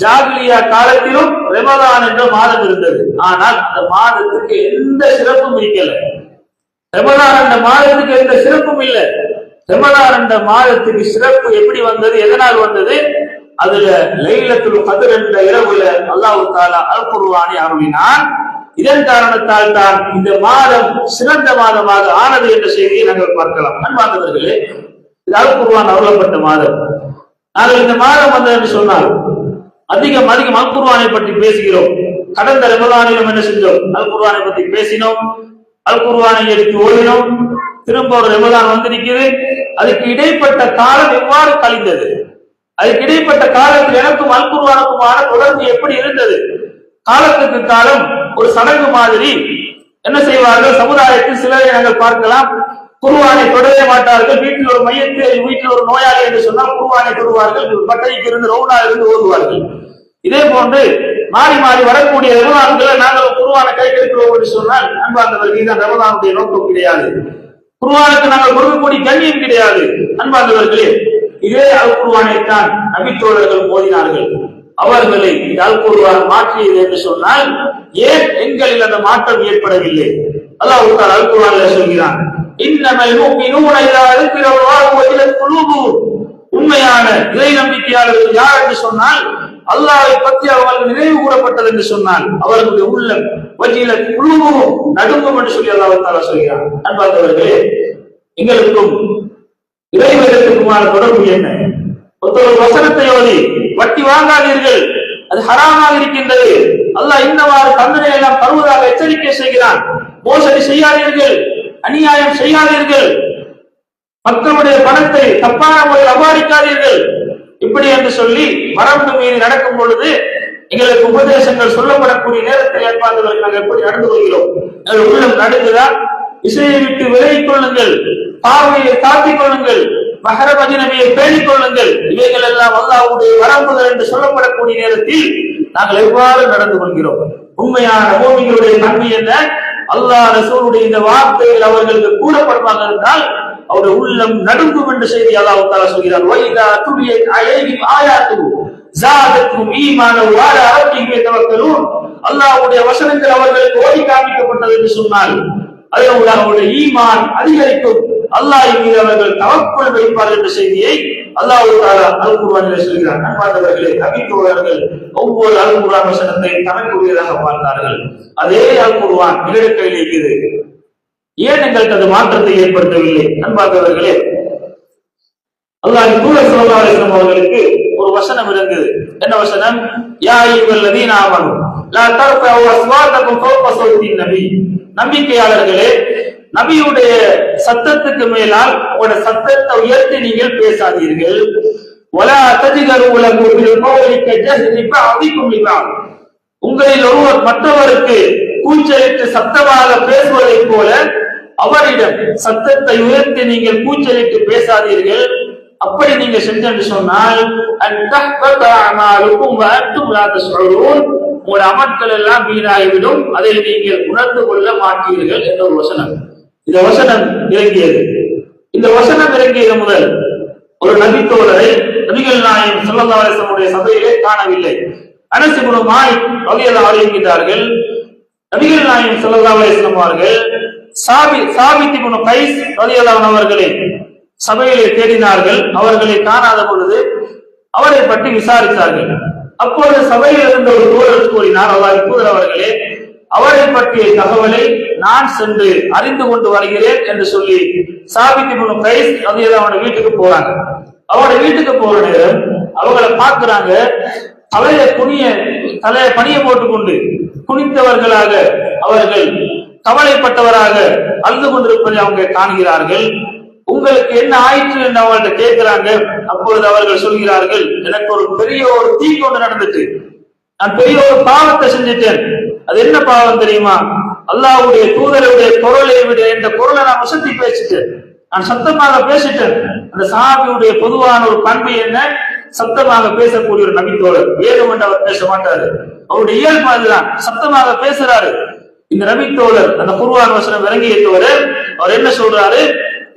ஜாஹிலியா காலத்திலும் ரமலான் என்ற மாதம் இருந்தது. ஆனால் அந்த மாதத்துக்கு எந்த சிறப்பும் இருக்கல. ரமலான் என்ற மாதத்துக்கு எந்த சிறப்பும் இல்லை. ரமலான் என்ற மாதத்துக்கு சிறப்பு எப்படி வந்தது, எதனால் வந்தது? அதுல லைலத்துல் கத்ர் என்ற இரவுல அல்லாஹ் தஆலா அல் குர்ஆனை அருளினான். இதன் காரணத்தால் தான் இந்த மாதம் சிறந்த மாதமாக ஆனது என்ற செய்தியை நாங்கள் பார்க்கலாம். அன்பார்ந்தவர்களே, இது அல் குர்ஆன் அருளப்பட்ட மாதம். நாங்கள் இந்த மாதம் வந்தது என்று சொன்னால் அதிகம் அல் குர்ஆனை பற்றி பேசுகிறோம். கடந்த ரமலானிலும் என்ன செஞ்சோம்? அல் குர்ஆனை பற்றி பேசினோம், அல் குர்ஆனை எடுத்து ஓதினோம். திரும்ப ஒரு ரமலான் வந்திருக்கிறது. அதுக்கு இடைப்பட்ட காலம் எவ்வாறு கழிந்தது, அதுக்கு இடைப்பட்ட காலத்தில் எனக்கும் அல் குர்ஆனுக்குமான தொடர்பு எப்படி இருந்தது? காலத்துக்கு காலம் ஒரு சடங்கு மாதிரி என்ன செய்வார்கள்? சமுதாயத்தில் சிலரை நாங்கள் பார்க்கலாம், குர்ஆனை தொடவே மாட்டார்கள். வீட்டில் ஒரு மையத்தை, வீட்டில் ஒரு நோயாளி என்று சொன்னால் குர்ஆனை தொடுவார்கள், பட்டைக்கு இருந்து ரவுண்டா இருந்து ஓதுவார்கள். இதே போன்று மாறி மாறி வரக்கூடிய ரமலான்களை நாங்கள் குர்ஆனை கைக்கெடுக்கிறோம் என்று சொன்னால் அன்பார்ந்தவர்கள், இதுதான் ரமலானுடைய நோக்கம் கிடையாது. குர்ஆனுக்கு நாங்கள் கொடுக்கக்கூடிய கண்ணியம் கிடையாது. அன்பார்ந்தவர்களே, இதே அல் குர்ஆனை தான் நபித்தோழர்கள் ஓதினார்கள். அவர்களை அல் குர்ஆன் மாற்றியது என்று சொன்னால் ஏன் எங்களில் அந்த மாற்றம் ஏற்படவில்லை? அல்லாஹ் தஆலா அல் குர்ஆனிலே சொல்கிறான், இன்னமல் முஃமினூன இதா ذكرல்லாஹு வஜிலத் குலூபுஹும். உண்மையான இறை நம்பிக்கையாளர்கள் யார் என்று சொன்னால் அல்லாஹ்வை பற்றி அவர்கள் நினைவு கூறப்பட்டது என்று சொன்னால் அவர்களுடைய உள்ளம் வஜிலத் குலூபுஹும் நடுங்கும் என்று சொல்லி அல்லாஹ் தஆலா சொல்கிறான். அன்பார்ந்தவர்களே, எங்களுக்கும் இறைவேதத்துக்குமான தொடர்பு என்ன? ஒரு வசனத்தை ஓதி வட்டி வாங்காதீர்கள், அது ஹராமாக இருக்கின்றது, அல்லாஹ் இன்னவாறு தண்டனை எல்லாம் தருவதாக எச்சரிக்கை செய்கிறான். மோசடி செய்யாதீர்கள், அநியாயம் செய்யாதீர்கள், மக்களுடைய பணத்தை தப்பான முறையில் அபாரிக்காதீர்கள், இப்படி என்று சொல்லி வரம்பு மீறி நடக்கும் பொழுது எங்களுக்கு உபதேசங்கள் சொல்லப்படக்கூடிய நேரத்தில் ஏற்பாடுகள் நாங்கள் எப்படி நடந்து கொள்கிறோம்? எங்கள் உள்ளம் நடுங்குதான். இசையை விட்டு விலகிக் கொள்ளுங்கள், பார்வையை தாத்திக் கொள்ளுங்கள், மஹரம் அஜ்னபியை பேணிக் கொள்ளுங்கள். இவைகள் எல்லாம் அல்லாஹ்வுடைய வரம்புகள் என்று சொல்லப்படக்கூடிய நேரத்தில் நாங்கள் எவ்வாறு நடந்து கொள்கிறோம்? உண்மையான மூமின்களுடைய தன்மை என்ன? அல்லாஹ் ரசூலுடைய இந்த வார்த்தைகள் அவர்களுக்கு கூறப்படுமாக இருந்தால் அவருடைய உள்ளம் நடுங்கும் என்ற செய்தி அல்லாஹ் தஆலா சொல்கிறார். வைதா துலியத் அலைஹிம் ஆயாத்துஹு ஸாதத்துஹும் ஈமானன் வ அலா ரப்பிஹிம் யதவக்கலூன். அல்லாஹ்வுடைய வசனங்கள் அவர்களுக்கு ஓதி காண்பிக்கப்பட்டது என்று சொன்னால் அதனால அவருடைய ஈமான் அதிகரிக்கும், அல்லாஹ்வின் மீது அவர்கள் தவக்குல் வைப்பார்கள் என்ற செய்தியை அல்லாஹ் தஆலா அல் குர்ஆனிலே சொல்கிறார். அன்பார்ந்தவர்களே, நபித்தோழர்கள் ஒவ்வொரு அல் குர்ஆன் வசனத்தை தனக்குரியதாக பார்த்தார்கள். அதே அல் குர்ஆன் எங்கள் கையில் இருக்குது. ஏன் எங்களுக்கு அது மாற்றத்தை ஏற்படுத்தவில்லை? அன்பார்ந்தவர்களே, அல்லாஹ்வின் தூதர் ஸல்லல்லாஹு அலைஹி வஸல்லம் அவர்களுக்கு ஒரு வசனம் இருந்தது. என்ன வசனம்? யா அய்யுஹல்லதீன ஆமனூ லா தர்ஃபஉ அஸ்வாதகும் ஃபௌக ஸௌத்தின் நபி. நம்பிக்கையாளர்களே, நபியுடைய சத்தத்துக்கு மேலால் உங்களுடைய சத்தத்தை உயர்த்தி நீங்கள் பேசாதீர்கள். வலா தஜ்கரு லஹு பில் கௌலி கஜஹ்ரி பஅதிகும் லிபஅத். உங்களில் ஒருவர் மற்றவருக்கு கூச்சலிட்டு சத்தமாக பேசுவதைப் போல அவரிடம் சத்தத்தை உயர்த்தி நீங்கள் கூச்சலிட்டு பேசாதீர்கள். அப்படி நீங்க செஞ்சு சொன்னால் உங்களுடைய அமல்கள் எல்லாம் வீணாகிவிடும், அதை நீங்கள் உணர்ந்து கொள்ள மாட்டீர்கள் என்ற ஒரு வசனம். இந்த வசனம் இறங்கியது. இந்த வசனம் இறங்கியது முதல் ஒரு நபித்தோழரை நபிகள் நாயகம் ஸல்லல்லாஹு அலைஹி வஸல்லம் சபையிலே காணவில்லை. அனஸ் இப்னு மாலிக் ரலியல்லாஹு அன்ஹு அறிவிக்கிறார்கள், நபிகள் நாயகம் ஸல்லல்லாஹு அலைஹி வஸல்லம் அவர்கள் சாபித் இப்னு கைஸ் ரலியல்லாஹு அன்ஹு அவர்களை சபையிலே தேடினார்கள். அவர்களை காணாத பொழுது அவரை பற்றி விசாரித்தார்கள். அப்பொழுது சபையில் இருந்த ஒரு தோழர் கூறினார், அல்லாஹ்வின் தூதர் அவர்களே, அவரை பற்றிய தகவலை நான் சென்று அறிந்து கொண்டு வருகிறேன் என்று சொல்லி சாபித் இப்னு கைஸ் அவனோட வீட்டுக்கு போறாங்க. அவனோட வீட்டுக்கு போற நேரம் அவங்களை பார்க்கிறாங்க, தலையை பணிய போட்டுக்கொண்டு குனித்தவர்களாக அவர்கள் கவலைப்பட்டவராக அழுது கொண்டிருப்பதை அவங்க காண்கிறார்கள். உங்களுக்கு என்ன ஆயிற்று என்று அவங்கள்ட்ட கேட்கிறாங்க. அப்பொழுது அவர்கள் சொல்கிறார்கள், எனக்கு ஒரு பெரிய ஒரு தீக்கொண்டு நடந்துட்டு, நான் பெரிய ஒரு பாவத்தை செஞ்சுட்டேன். அது என்ன பாவம் தெரியுமா? அல்லாஹ்வுடைய தூதருடைய குரலை விட இந்த குரலை நான் வசதி பேசிட்டேன், நான் சத்தமாக பேசிட்டேன். அந்த சஹாபியுடைய பொதுவான ஒரு பண்பு என்ன? சத்தமாக பேசக்கூடிய ஒரு நபித்தோழர். வேணும் என்று அவர் பேச மாட்டாரு, அவருடைய இயல்பு அதுதான், சத்தமாக பேசுறாரு. இந்த நபித்தோழர் அந்த குர்ஆன் வசனம் இறங்கிய தோழர் அவர் என்ன சொல்றாரு?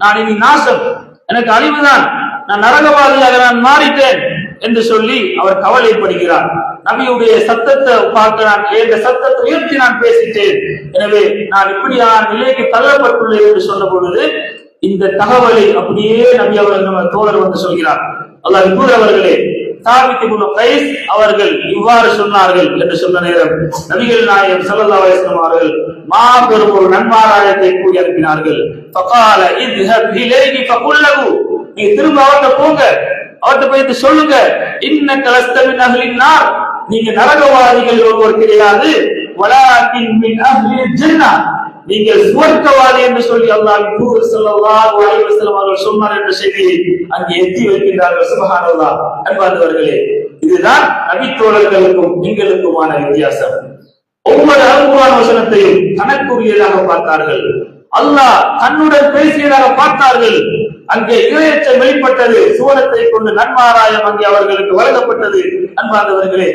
நான் இனி நாசம், எனக்கு அழிவுதான், நான் நரகவாதியாக நான் மாறிட்டேன் என்று சொல்லி அவர் கவலைப்படுகிறார். நபியுடைய சத்தத்தை பார்க்க நான் என்ற சத்தத்தை உயர்த்தி நான் பேசிட்டேன், எனவே நான் இப்படியான நிலைக்கு தள்ளப்பட்டுள்ளேன் என்று சொன்ன பொழுது இந்த தகவலை அப்படியே நபி அவர்கள் நம்ம தோழர் வந்து சொல்கிறார், அல்லாஹ்வின் தூதர் அவர்களே, சாபித் இப்னு கைஸ் அவர்கள் இவ்வாறு சொன்னார்கள் என்று சொன்ன நேரம் நபிகள் நாயகம் ஸல்லல்லாஹு அலைஹி வஸல்லம் அவர்கள் மாபெரும் ஒரு நன்மாராயத்தை கூறி அனுப்பினார்கள். ஃபகால இத்ஹப் இலைஹி ஃபகுல் லஹு, நீங்க திரும்ப அவர்கிட்ட போங்க, அவர்கிட்ட போய் சொல்லுங்க, இன்னக லஸ்த மின் அஹ்லின் நார், நீங்க நரகவாதிகள் ஒருவர் கிடையாது, வலாகின் மின் அஹ்லில் ஜன்னah, நீங்கள் சுவர்க்கவாதி என்று சொல்லி அல்லாஹ்வின் தூதர் ஸல்லல்லாஹு அலைஹி வஸல்லம் அவர்கள் சொன்னார் என்ற செய்தியை அங்கே எத்தி வைக்கின்றார்கள். சுப்ஹானல்லாஹ். அன்பார்ந்தவர்களே, இதுதான் நபி தோழர்களுக்கும் எங்களுக்குமான வித்தியாசம். ஒவ்வொரு அல்குர்ஆன் வசனத்தையும் தனக்குரியதாக பார்த்தார்கள், அல்லாஹ் தன்னுடன் பேசியதாக பார்த்தார்கள். அங்கே இறையச்சம் வெளிப்பட்டது, சுவனத்தை கொண்டு நன்மாராயம் அங்கே அவர்களுக்கு வழங்கப்பட்டது. அன்பார்ந்தவர்களே,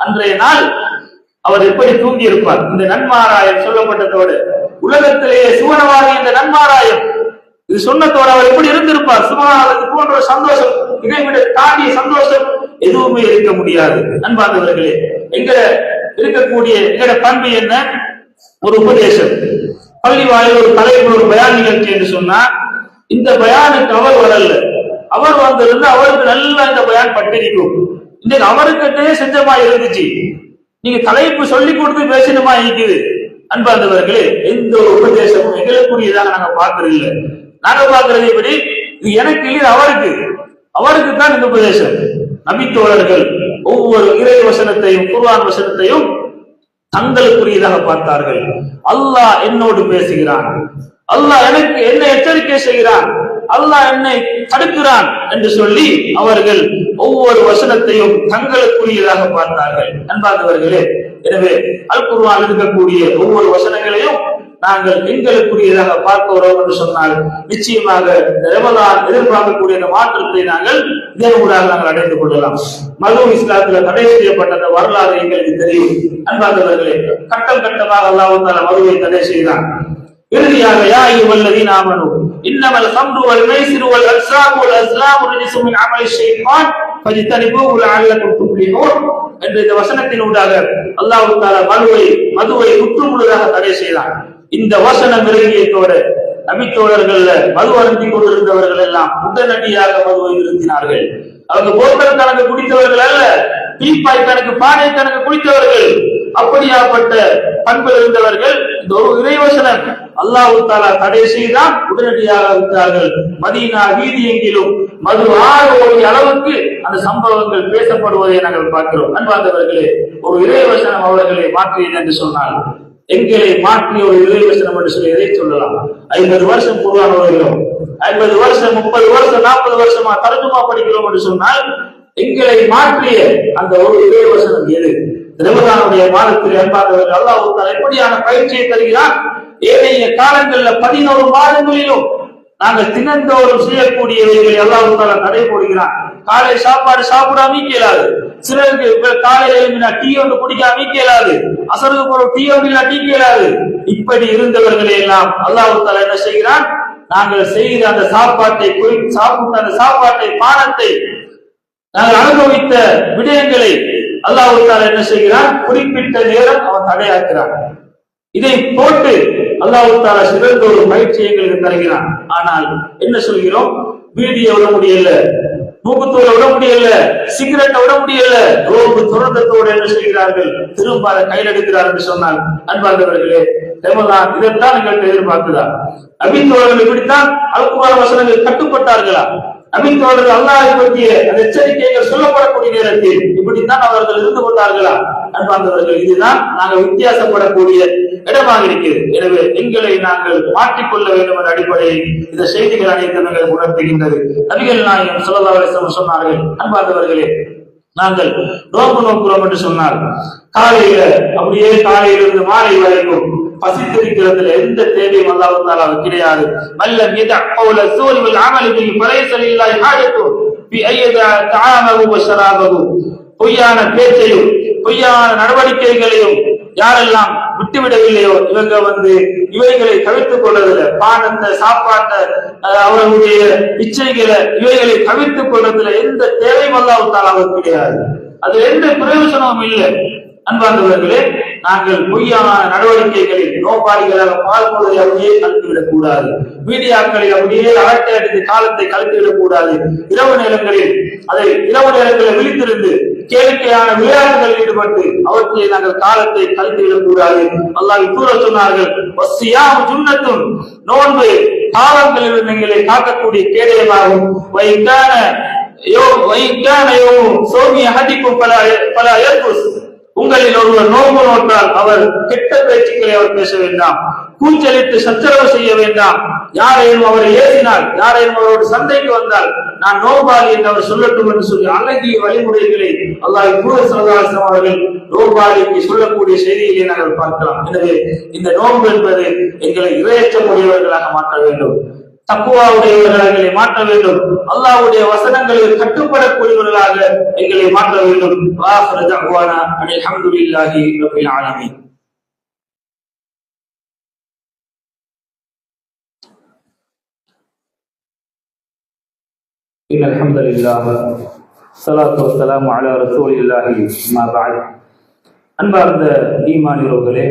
அன்றைய நாள் அவர் எப்படி தூங்கி இருப்பார்? இந்த நன்மாராயம் சொல்லப்பட்டதோடு உலகத்திலேயே சுவனவாதி என்ற நன்மாராயம் இது சொன்னதோடு அவர் எப்படி இருந்திருப்பார்? சுபஹானல்லாஹ், போன்ற சந்தோஷம், இதைவிட தாண்டிய சந்தோஷம் எதுவுமே இருக்க முடியாது. அன்பார்ந்தவர்களே, எங்க இருக்கக்கூடிய எங்கட பண்பு என்ன? ஒரு உபதேசம், பள்ளி வாயில் ஒரு தலைவர் ஒரு பயான் நிகழ்ச்சி என்று சொன்னா இந்த பயானுக்கு அவர் வரல, அவர் வந்திருந்து அவருக்கு நல்லா இந்த பயான் பட்டிருக்கும். இன்னைக்கு அவருக்கிட்டே செஞ்சமா இருந்துச்சு, நீங்க தலைப்பு சொல்லி கொடுத்து பேசணுமா இருக்குது. அன்பார்ந்தவர்களே, எந்த ஒரு உபதேசமும் எங்களுக்குரியதாக நாங்க பார்க்கறது இல்லை. நாங்க பார்க்கறது எப்படி? இது எனக்கு இல்லை, அவருக்கு தான் இந்த உபதேசம். நபித்தோழர்கள் ஒவ்வொரு இறை வசனத்தையும் குர்ஆன் வசனத்தையும் தங்களுக்குரியதாக பார்த்தார்கள். அல்லாஹ் என்னோடு பேசுகிறான், அல்லாஹ் எனக்கு என்ன எச்சரிக்கை செய்கிறான், அல்லாஹ் என்னை தடுக்கிறான் என்று சொல்லி அவர்கள் ஒவ்வொரு வசனத்தையும் தங்களுக்குரியதாக பார்த்தார்கள். அன்பார்ந்தவர்களே, எனவே அல் குர்ஆனில் இருக்கக்கூடிய ஒவ்வொரு வசனங்களையும் நாங்கள் எங்களுக்குரியதாக பார்க்கிறோம் என்று சொன்னால் நிச்சயமாக ரமலான் எதிர்பார்க்கக்கூடிய அந்த மாற்றத்தை நாங்கள் இதனூடாக நாங்கள் அடைந்து கொள்ளலாம். மது இஸ்லாத்துல தடை செய்யப்பட்ட அந்த வரலாறு எங்களுக்கு தெரியும். அன்பார்ந்தவர்களே, கட்டம் கட்டமாக அல்லாஹ் தஆலா மதுவை தடை செய்தான். இறுதியாக யா அய்யுஹல்லதீன ஆமனூ இன்னமல் ஹம்ரு வல் மைஸிரு வல் அன்ஸாபு வல் அஸ்லாமு ரிஜ்ஸும் மின் அமலி ஷைத்தான் ஃபஜ்தனிபூஹு லஅல்லகும் துஃப்லிஹூன் என்ற இந்த வசனத்தினூடாக அல்லாஹ் தஆலா மதுவை முற்றுமுழுதாக தடை செய்தான். இந்த வசனம் இறங்கியதோடு நபித்தோழர்கள்ல மது அருந்தி கொண்டிருந்தவர்கள் எல்லாம் உடனடியாக மதுவை நிறுத்தினார்கள். அவங்க போத்தல் கணக்கு குடித்தவர்கள் அல்ல, பீப்பாய் கணக்கு பானை கணக்கு குடித்தவர்கள். அப்படியாப்பட்ட பண்பில் இருந்தவர்கள் இந்த ஒரு இறைவசனம் அல்லாஹ் தஆலா தடை செய்தான், உடனடியாக விட்டார்கள். மதீனா வீதி எங்கிலும் மது 6 கோடி அளவுக்கு அந்த சம்பவங்கள் பேசப்படுவதை நாங்கள் பார்க்கிறோம். அன்பார்ந்தவர்களே, ஒரு இறைவசனம் அவர்களை மாற்றியது என்று சொன்னால் எங்களை மாற்றிய ஒரு இறைவசனம் என்று சொல்லி எதை சொல்லலாம்? 50 வருஷம் குர்ஆன் ஓதுகிறோம், 50 வருஷம் 30 வருஷம் 40 வருஷமா தர்ஜுமா படிக்கிறோம் என்று சொன்னால் எங்களை மாற்றிய அந்த ஒரு இறைவசனம் எது? ரமலானுடைய மாதத்தில் அன்பார்ந்தவர்கள் அல்லாஹ் தஆலா எப்படியான பயிற்சியை தருகிறான்? ஏனைய காலங்கள்ல 11 மாதங்களிலும் நாங்கள் தினந்தோறும் செய்யக்கூடியவைகளை அல்லாஹ் தஆலா தடை போடுகிறான். காலை சாப்பாடு சாப்பிடாம இயலாது, சிலருக்கு காலையில எழுந்தினா டீ ஒன்று குடிக்காம இயலாது, அசருக்கு ஒரு டீ ஒன்று டீ இயலாது. இப்படி இருந்தவர்களை எல்லாம் அல்லாஹ் தஆலா என்ன செய்கிறான்? நாங்கள் செய்கிற அந்த சாப்பாட்டை சாப்பிட்ட அந்த சாப்பாட்டை பானத்தை நாங்கள் அனுபவித்த விடயங்களை அல்லாஹ் தஆலா என்ன செய்கிறான்? குறிப்பிட்ட நேரம் அவன் தடையாக்கிறான். இதை போட்டு அல்லாஹ் தஆலா சிறந்த ஒரு பயிற்சி எங்களுக்கு தருகிறான். ஆனால் என்ன சொல்கிறோம்? வீடியோ விட முடியல, மூக்குத்தூரை விட முடியல, சிகரெட்டை விட முடியல, நோன்பு துறந்தத்தோடு என்ன செய்கிறார்கள், திரும்ப அதை கையில் எடுக்கிறார் என்று சொன்னால் அன்பார்ந்தவர்களே, ரமலான் இதைத்தான் எங்கள்கிட்ட எதிர்பார்க்குதா? நபித்தோழர்கள் இப்படித்தான் அல்குர்ஆன் வசனங்கள் கட்டுப்பட்டார்களா? நபித்தோழர்கள் அல்லாஹ்வை பற்றிய அந்த எச்சரிக்கைகள் சொல்லப்படக்கூடிய நேரத்தில் இப்படித்தான் அவர்கள் இருந்து கொண்டார்களா? அன்பார்ந்தவர்கள், இதுதான் நாங்கள் வித்தியாசப்படக்கூடிய இடமாக இருக்கிறது. எனவே எங்களை நாங்கள் மாற்றிக்கொள்ள வேண்டும் என்ற அடிப்படையில் இந்த செய்திகள் அனைத்தும் எங்களுக்கு உணர்த்துகின்றது. நபிகள் நாயகம் ஸல்லல்லாஹு அலைஹி வஸல்லம் சொன்னார்கள், அன்பார்ந்தவர்களே, நாங்கள் நோன்பு நோக்கிறோம் என்று சொன்னால் காலையில அப்படியே காலையிலிருந்து மாலை வரைக்கும் பசித்திருக்கிறதுல எந்த தேவையும் அல்லாஹ் தஆலா கிடையாது. மல்லம் யதஅவுல ஸூரி வல் அமல் பிஹி ஃபலைஸ லில்லாஹி ஹாஜத்து பி அய்யத தஆமஹு வ ஷராபஹு. பொய்யான பேச்சையும் பொய்யான நடவடிக்கைகளையும் யாரெல்லாம் விட்டுவிடவில்லையோ இவங்க இவைகளை தவிர்த்துக் கொள்வதில்லை. பானத்தை, சாப்பாட்டை, அவர்களுடைய இச்சைகளை, இவைகளை தவிர்த்துக் கொள்வதில் எந்த தேவையும் அல்லாஹ் தஆலாவுக்கு கிடையாது. அது எந்த பிரயோஜனமும் இல்லை. அன்பார்ந்தவர்களே, நாங்கள் பொய்யான நடவடிக்கைகளில் நோபாளிகளாக பார்ப்பதை அப்படியே கலந்துவிடக் கூடாது. மீடியாக்களில் அப்படியே அரட்டை அடித்து காலத்தை கலந்துவிடக் கூடாது. இரவு நேரங்களில் விழித்திருந்து கேளிக்கையான விளையாட்டுகளில் ஈடுபட்டு அவற்றை நாங்கள் காலத்தை கலந்துவிடக் கூடாது. அல்லாஹ் கூற சொன்னார்கள், வஸ்ஸியாமு ஜுன்னத்துன், நோன்பு பாவங்களில் எங்களை காக்கக்கூடிய கேடயமாகும். உங்களில் ஒருவர் நோன்பு நோற்றால் அவர் கெட்ட பேச்சுக்களை அவர் பேச வேண்டாம், கூச்சலிட்டு சச்சரவு செய்ய வேண்டாம். யாரையும் அவர் ஏசினால், யாரையும் அவரோடு சண்டைக்கு வந்தால் நான் நோபாளி என்று அவர் சொல்லட்டும் என்று சொல்லி அழகிய வழிமுறைகளை அல்லாஹ் அவர்கள் நோபாளிக்கு சொல்லக்கூடிய செய்திகளை நாங்கள் பார்க்கலாம். எனவே இந்த நோன்பு என்பது எங்களை இறையற்றமுடையவர்களாக மாற்ற வேண்டும், தக்குவாவுடையவர்களாக எங்களை மாற்ற வேண்டும், அல்லாஹ்வுடைய வசனங்களில் கட்டுப்படக்கூடியவர்களாக எங்களை மாற்ற வேண்டும். வாஹிரு தஅவானா அல்ஹம்துலில்லாஹி ரப்பில் ஆலமீன். இன்னல் ஹம்துலில்லாஹ் ஸலாத்து வஸ்ஸலாமு அலா ரசூலில்லாஹி அம்மா பஅத். அன்பார்ந்த ஈமானியர்களே,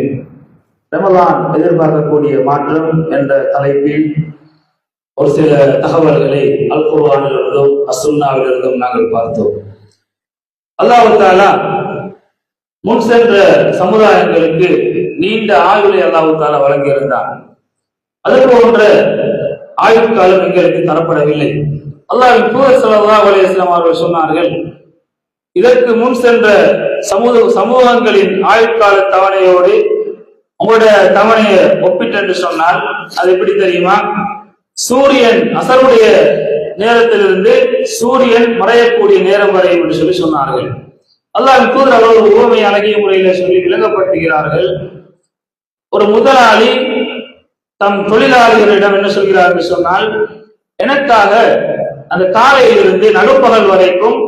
ரமலான் எதிர்பார்க்கக்கூடிய மாற்றம் என்ற தலைப்பில் ஒரு சில தகவல்களை அல் குர்ஆனிலிருந்தும் அஸ்ஸுன்னாவிலிருந்தும் நாங்கள் பார்த்தோம். அல்லாஹ் தஆலா முன் சென்ற சமுதாயங்களுக்கு நீண்ட ஆயுளை அல்லாஹ் தஆலா வழங்கியிருந்தார். அது போன்ற ஆயுட்காலம் எங்களுக்கு தரப்படவில்லை. அல்லாஹ்வின் தூதர் ஸல்லல்லாஹு அலைஹி வஸல்லம் அவர்கள் சொன்னார்கள், இதற்கு முன் சென்ற சமூகங்களின் ஆயுட்கால தவணையோடு உங்களுடைய தவணையை ஒப்பிட்டு சொன்னால் அது எப்படி தெரியுமா? சூரியன் அசருடைய நேரத்திலிருந்து சூரியன் மறையக்கூடிய நேரம் வரை என்று சொல்லி சொன்னார்கள். அல்லாஹ்வின் தூதர் அவர்கள் உவமை அழகிய முறையில சொல்லி விளங்கப்படுத்துகிறார்கள். ஒரு முதலாளி தம் தொழிலாளிகளிடம் என்ன சொல்கிறார் என்று சொன்னால், எனக்காக அந்த காலையிலிருந்து நடுப்பகல் வரைக்கும்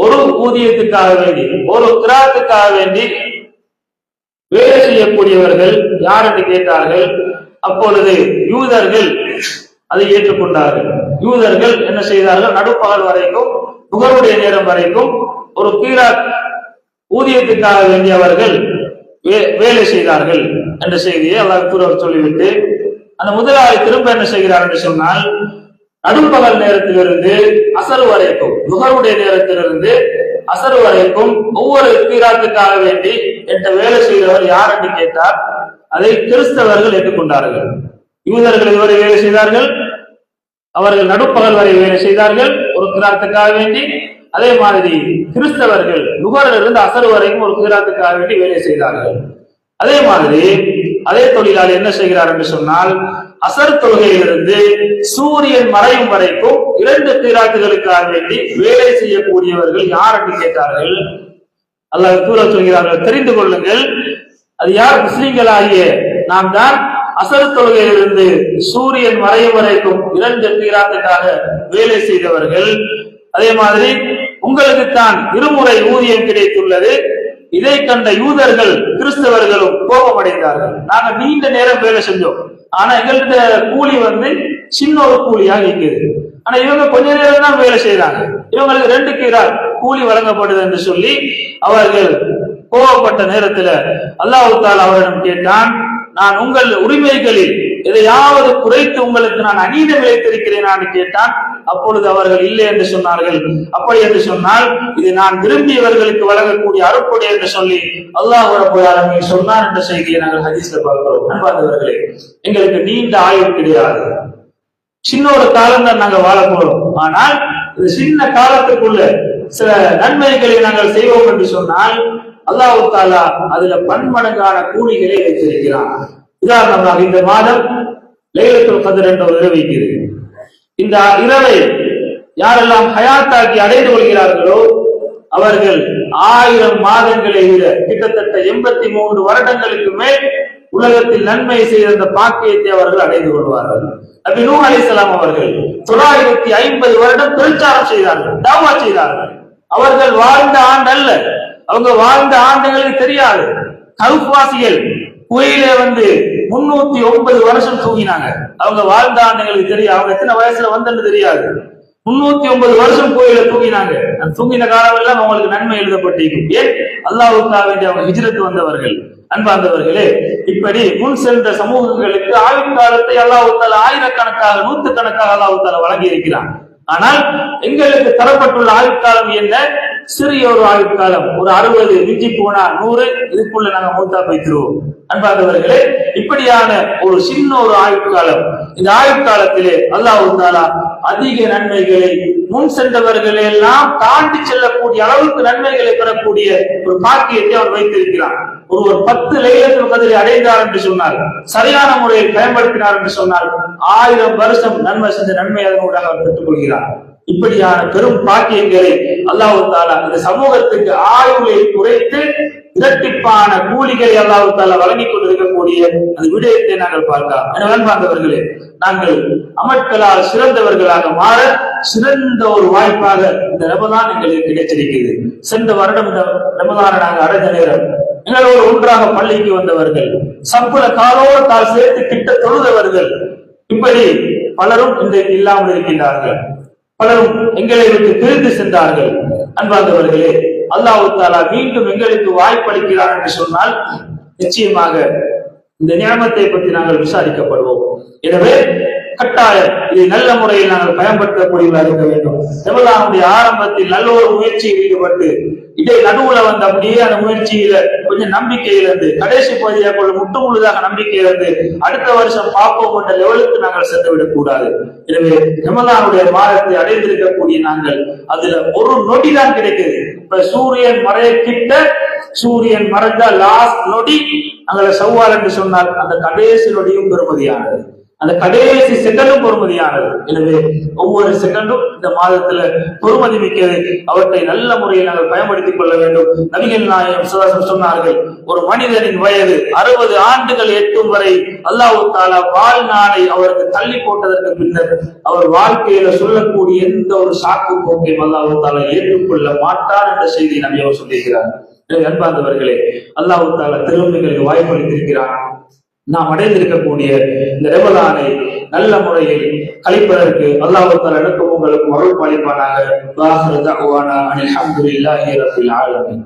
ஒரு ஊதியத்துக்காக வேண்டி, ஒரு கிராத்துக்காக வேண்டி வேலை செய்யக்கூடியவர்கள் யார் என்று கேட்டார்கள். அப்பொழுது யூதர்கள் அதை ஏற்றுக்கொண்டார்கள். யூதர்கள் என்ன செய்தார்கள்? நடுப்பகல் வரைக்கும், நுகருடைய நேரம் வரைக்கும் ஒரு கீராத் ஊதியத்துக்காக வேண்டிய அவர்கள் வேலை செய்தார்கள் என்ற செய்தியை அல்லாஹ் தூதர் சொல்லிவிட்டு அந்த முதலாளி திரும்ப என்ன செய்கிறார் என்று சொன்னால், நடுப்பகல் நேரத்திலிருந்து அசர் வரைக்கும், நுகருடைய நேரத்திலிருந்து அசர் வரைக்கும் ஒவ்வொரு கீராத்துக்காக வேண்டி என்ற வேலை செய்தவர் யார் என்று கேட்டார். அதை கிறிஸ்தவர்கள் ஏற்றுக்கொண்டார்கள். யூதர்கள் இதுவரை வேலை செய்தார்கள், அவர்கள் நடுப்பகல் வரை வேலை செய்தார்கள் ஒரு கிராத்துக்காக வேண்டி. அதே மாதிரி கிறிஸ்தவர்கள் நுகரிலிருந்து அசர் வரைக்கும் ஒரு கிராத்துக்காக வேண்டி வேலை செய்தார்கள். அதே மாதிரி அதே தொழிலாளி என்ன செய்கிறார் என்று சொன்னால், அசர் தொழுகையிலிருந்து சூரியன் மறையும் வரைக்கும் 2 கிராத்துகளுக்காக வேண்டி வேலை செய்யக்கூடியவர்கள் யார் என்று கேட்டார்கள். அல்லாஹ் தூதர் சொல்கிறார்கள், தெரிந்து கொள்ளுங்கள், அது யார்? முஸ்லிம்களாகிய நாம் தான் அசர் தொழுகையிலிருந்து சூரியன் மறையும் வரைக்கும் 2 கிராத்துக்காக வேலை செய்தவர்கள். அதே மாதிரி உங்களுக்கு தான் இருமுறை ஊதியம் கிடைத்துள்ளது. இதை கண்ட யூதர்கள் கிறிஸ்தவர்களும் கோபமடைந்தார்கள். நாங்க நீண்ட நேரம் வேலை செஞ்சோம், ஆனா எங்கள்கிட்ட கூலி சின்ன ஒரு கூலியாக இருக்குது. ஆனா இவங்க கொஞ்ச நேரம் தான் வேலை செய்யறாங்க, இவங்களுக்கு 2 கிராத் கூலி வழங்கப்படுது என்று சொல்லி அவர்கள் கோபப்பட்ட நேரத்துல அல்லாஹ் தஆலா அவரிடம் கேட்டான், நான் உங்கள் உரிமைகளில் எதையாவது குறைத்து உங்களுக்கு நான் அநீதம் இழைத்திருக்கிறேன் கேட்டான். அப்பொழுது அவர்கள் இல்லை என்று சொன்னார்கள். அப்படி என்று சொன்னால் இது நான் விரும்பியவர்களுக்கு வழங்கக்கூடிய அருட்கொடை என்று சொல்லி அல்லாஹ் ரப்பல் ஆலமீன் சொன்னார் என்ற செய்தியை நாங்கள் ஹதீஸ்ல பார்க்கிறோம். அன்பார்ந்தவர்களே, எங்களுக்கு நீண்ட ஆயுள் கிடையாது, சின்ன ஒரு காலம் தான் நாங்கள் வாழ போறோம். ஆனால் இந்த சின்ன காலத்துக்குள்ள சில நன்மைகளை நாங்கள் செய்வோம் என்று சொன்னால் அல்லாஹ் தஆலா அதுல பன்மடங்கான கூலிகளை வைத்திருக்கிறான். உதாரணமாக இந்த மாதம் லைலத்துல் கத்ர் என்ற ஒரு இரவு இருக்கிறது. இந்த இரவை யாரெல்லாம் ஹயாத்தாக்கி அடைந்து கொள்கிறார்களோ அவர்கள் 1000 மாதங்களை விட கிட்டத்தட்ட 83 வருடங்களுக்கு மேல் உலகத்தில் நன்மை செய்த அந்த பாக்கியத்தை அவர்கள் அடைந்து கொள்வார்கள். நபி நூஹ் அலைஹிஸ்ஸலாம் அவர்கள் 950 வருடம் பிரச்சாரம் செய்தார்கள், தஅவா செய்தார்கள். அவர்கள் வாழ்ந்த ஆண்டு அல்ல, அவங்க வாழ்ந்த ஆண்டுகளுக்கு தெரியாது. கல்ஃப்வாசிகள் குயிலே 309 வருஷம் தூங்கினாங்க. அவங்க வாழ்ந்த ஆண்டுகளுக்கு தெரியாது, அவங்க எத்தனை வயசுல வந்தன்னு தெரியாது. 309 வருஷம் கோயில தூங்கினாங்க. அந்த தூங்கின காலம் எல்லாம் அவங்களுக்கு நன்மை எழுதப்பட்டிருக்கும். ஏன்? அல்லாஹ்வுக்காக வேண்டி அவங்க ஹிஜ்ரத் வந்தவர்கள். அன்பார்ந்தவர்களே, இப்படி முன் சென்ற சமூகங்களுக்கு ஆயுள் காலத்தை அல்லாஹ் தஆலா ஆயிரக்கணக்காக நூற்றுக்கணக்காக அல்லாஹ் தஆலா வழங்கி இருக்கிறான். ஆனால் எங்களுக்கு தரப்பட்டுள்ள ஆயுள் காலம் என்ன? சிறிய ஒரு ஆயுள் காலம், ஒரு 60, மிஞ்சி போனா 100, இதுக்குள்ள நாங்க மூத்தா போய்த்திருவோம். அன்பார்ந்தவர்களே, இப்படியான ஒரு சின்ன ஒரு ஆயுள் காலம். இந்த ஆயுள் காலத்திலே அல்லாஹ் தஆலா அதிக நன்மைகளை முன் சென்றவர்களை எல்லாம் தாண்டி செல்லக்கூடிய அளவுக்கு நன்மைகளை பெறக்கூடிய ஒரு பாக்கியத்தை அவர் வைத்திருக்கிறார். ஒருவர் 10 லைலத்துல் கத்ரை அடைந்தார் என்று சொன்னால், சரியான முறையில் பயன்படுத்தினார் என்று சொன்னால் 1000 வருஷம் நன்மை செஞ்ச நன்மை அதனூடாக அவர் பெற்றுக் கொள்கிறார். இப்படியான பெரும் பாக்கியங்களை அல்லாஹ் தஆலா இந்த சமூகத்துக்கு ஆயுளை குறைத்து இரட்டிப்பான கூலிகளை அல்லாஹ் தஆலா வழங்கிக் கொண்டிருக்கக்கூடிய அந்த விடயத்தை நாங்கள் பார்க்கலாம். அன்பார்ந்தவர்களே, நாங்கள் அமல்களால் சிறந்தவர்களாக மாற சிறந்த ஒரு வாய்ப்பாக இந்த ரமலான் எங்களுக்கு கிடைத்திருக்கிறது. சென்ற வருடம் இந்த ரமலானை நாங்கள் அடைந்த நேரம் எங்களோடு ஒன்றாக பள்ளிக்கு வந்தவர்கள், சம்பள காலோடு கால் சேர்த்து கிட்ட தொழுதவர்கள், இப்படி பலரும் இன்றைக்கு இல்லாமல் இருக்கின்றார்கள். பலரும் எங்களை விட்டு பிரிந்து சென்றார்கள். அன்பார்ந்தவர்களே, அல்லாஹ் தஆலா மீண்டும் எங்களுக்கு வாய்ப்பளிக்கிறார் என்று சொன்னால் நிச்சயமாக இந்த நியமத்தை பற்றி நாங்கள் விசாரிக்கப்படுவோம். எனவே கட்டாயம் இதை நல்ல முறையில் நாங்கள் பயன்படுத்தக்கூடியவர்களாக இருக்க வேண்டும். ரமலானுடைய ஆரம்பத்தில் நல்ல ஒரு முயற்சியில் ஈடுபட்டு இதை நடுவுல அப்படியே அந்த முயற்சியில கொஞ்சம் நம்பிக்கை இழந்து கடைசி பகுதியாக கொள்ள முட்டு முழுதாக நம்பிக்கை இழந்து அடுத்த வருஷம் பார்ப்போம் என்ற லெவலுக்கு நாங்கள் சென்று விடக் கூடாது. எனவே ரமலானுடைய மாதத்தை அடைந்திருக்கக்கூடிய நாங்கள் அதுல ஒரு நொடி தான் கிடைக்குது. இப்ப சூரியன் மறைய கிட்ட, சூரியன் மறைஞ்சா லாஸ்ட் நொடி அங்கே சவ்வால் என்று சொன்னால் அந்த கடைசி நொடியும் பெருமதியானது, அந்த கடைசி செகண்டும் பொறுமதியானது. எனவே ஒவ்வொரு செகண்டும் இந்த மாதத்துல பொறுமதி மிக்கது. அவற்றை நல்ல முறையில் நாங்கள் பயன்படுத்திக் கொள்ள வேண்டும். நபிகள் நாயகம் ஸல்லல்லாஹு அலைஹி வஸல்லம் சொன்னார்கள், ஒரு மனிதனின் வயது 60 ஆண்டுகள் எட்டும் வரை அல்லாஹ் தஆலா வாழ்நாளை அவருக்கு தள்ளி போட்டதற்கு பின்னர் அவர் வாழ்க்கையில சொல்லக்கூடிய எந்த ஒரு சாக்கு போக்கையும் அல்லாஹ் தஆலா ஏற்றுக்கொள்ள மாட்டார் என்ற செய்தியை நபி அவர் சொல்லியிருக்கிறார். அன்பார்ந்தவர்களே, அல்லாஹ் தஆலா திரும்பிகளுக்கு வாய்ப்பளித்திருக்கிறார். நாம் அடைந்திருக்கக்கூடிய இந்த ரமலானை நல்ல முறையில் கழிப்பதற்கு அல்லாஹ் தஆலா எனக்கும் உங்களுக்கும் அருள் பாலிப்பானாக. வாஹிரு தஅவானா அனில் ஹம்துலில்லாஹி ரப்பில் ஆலமீன்.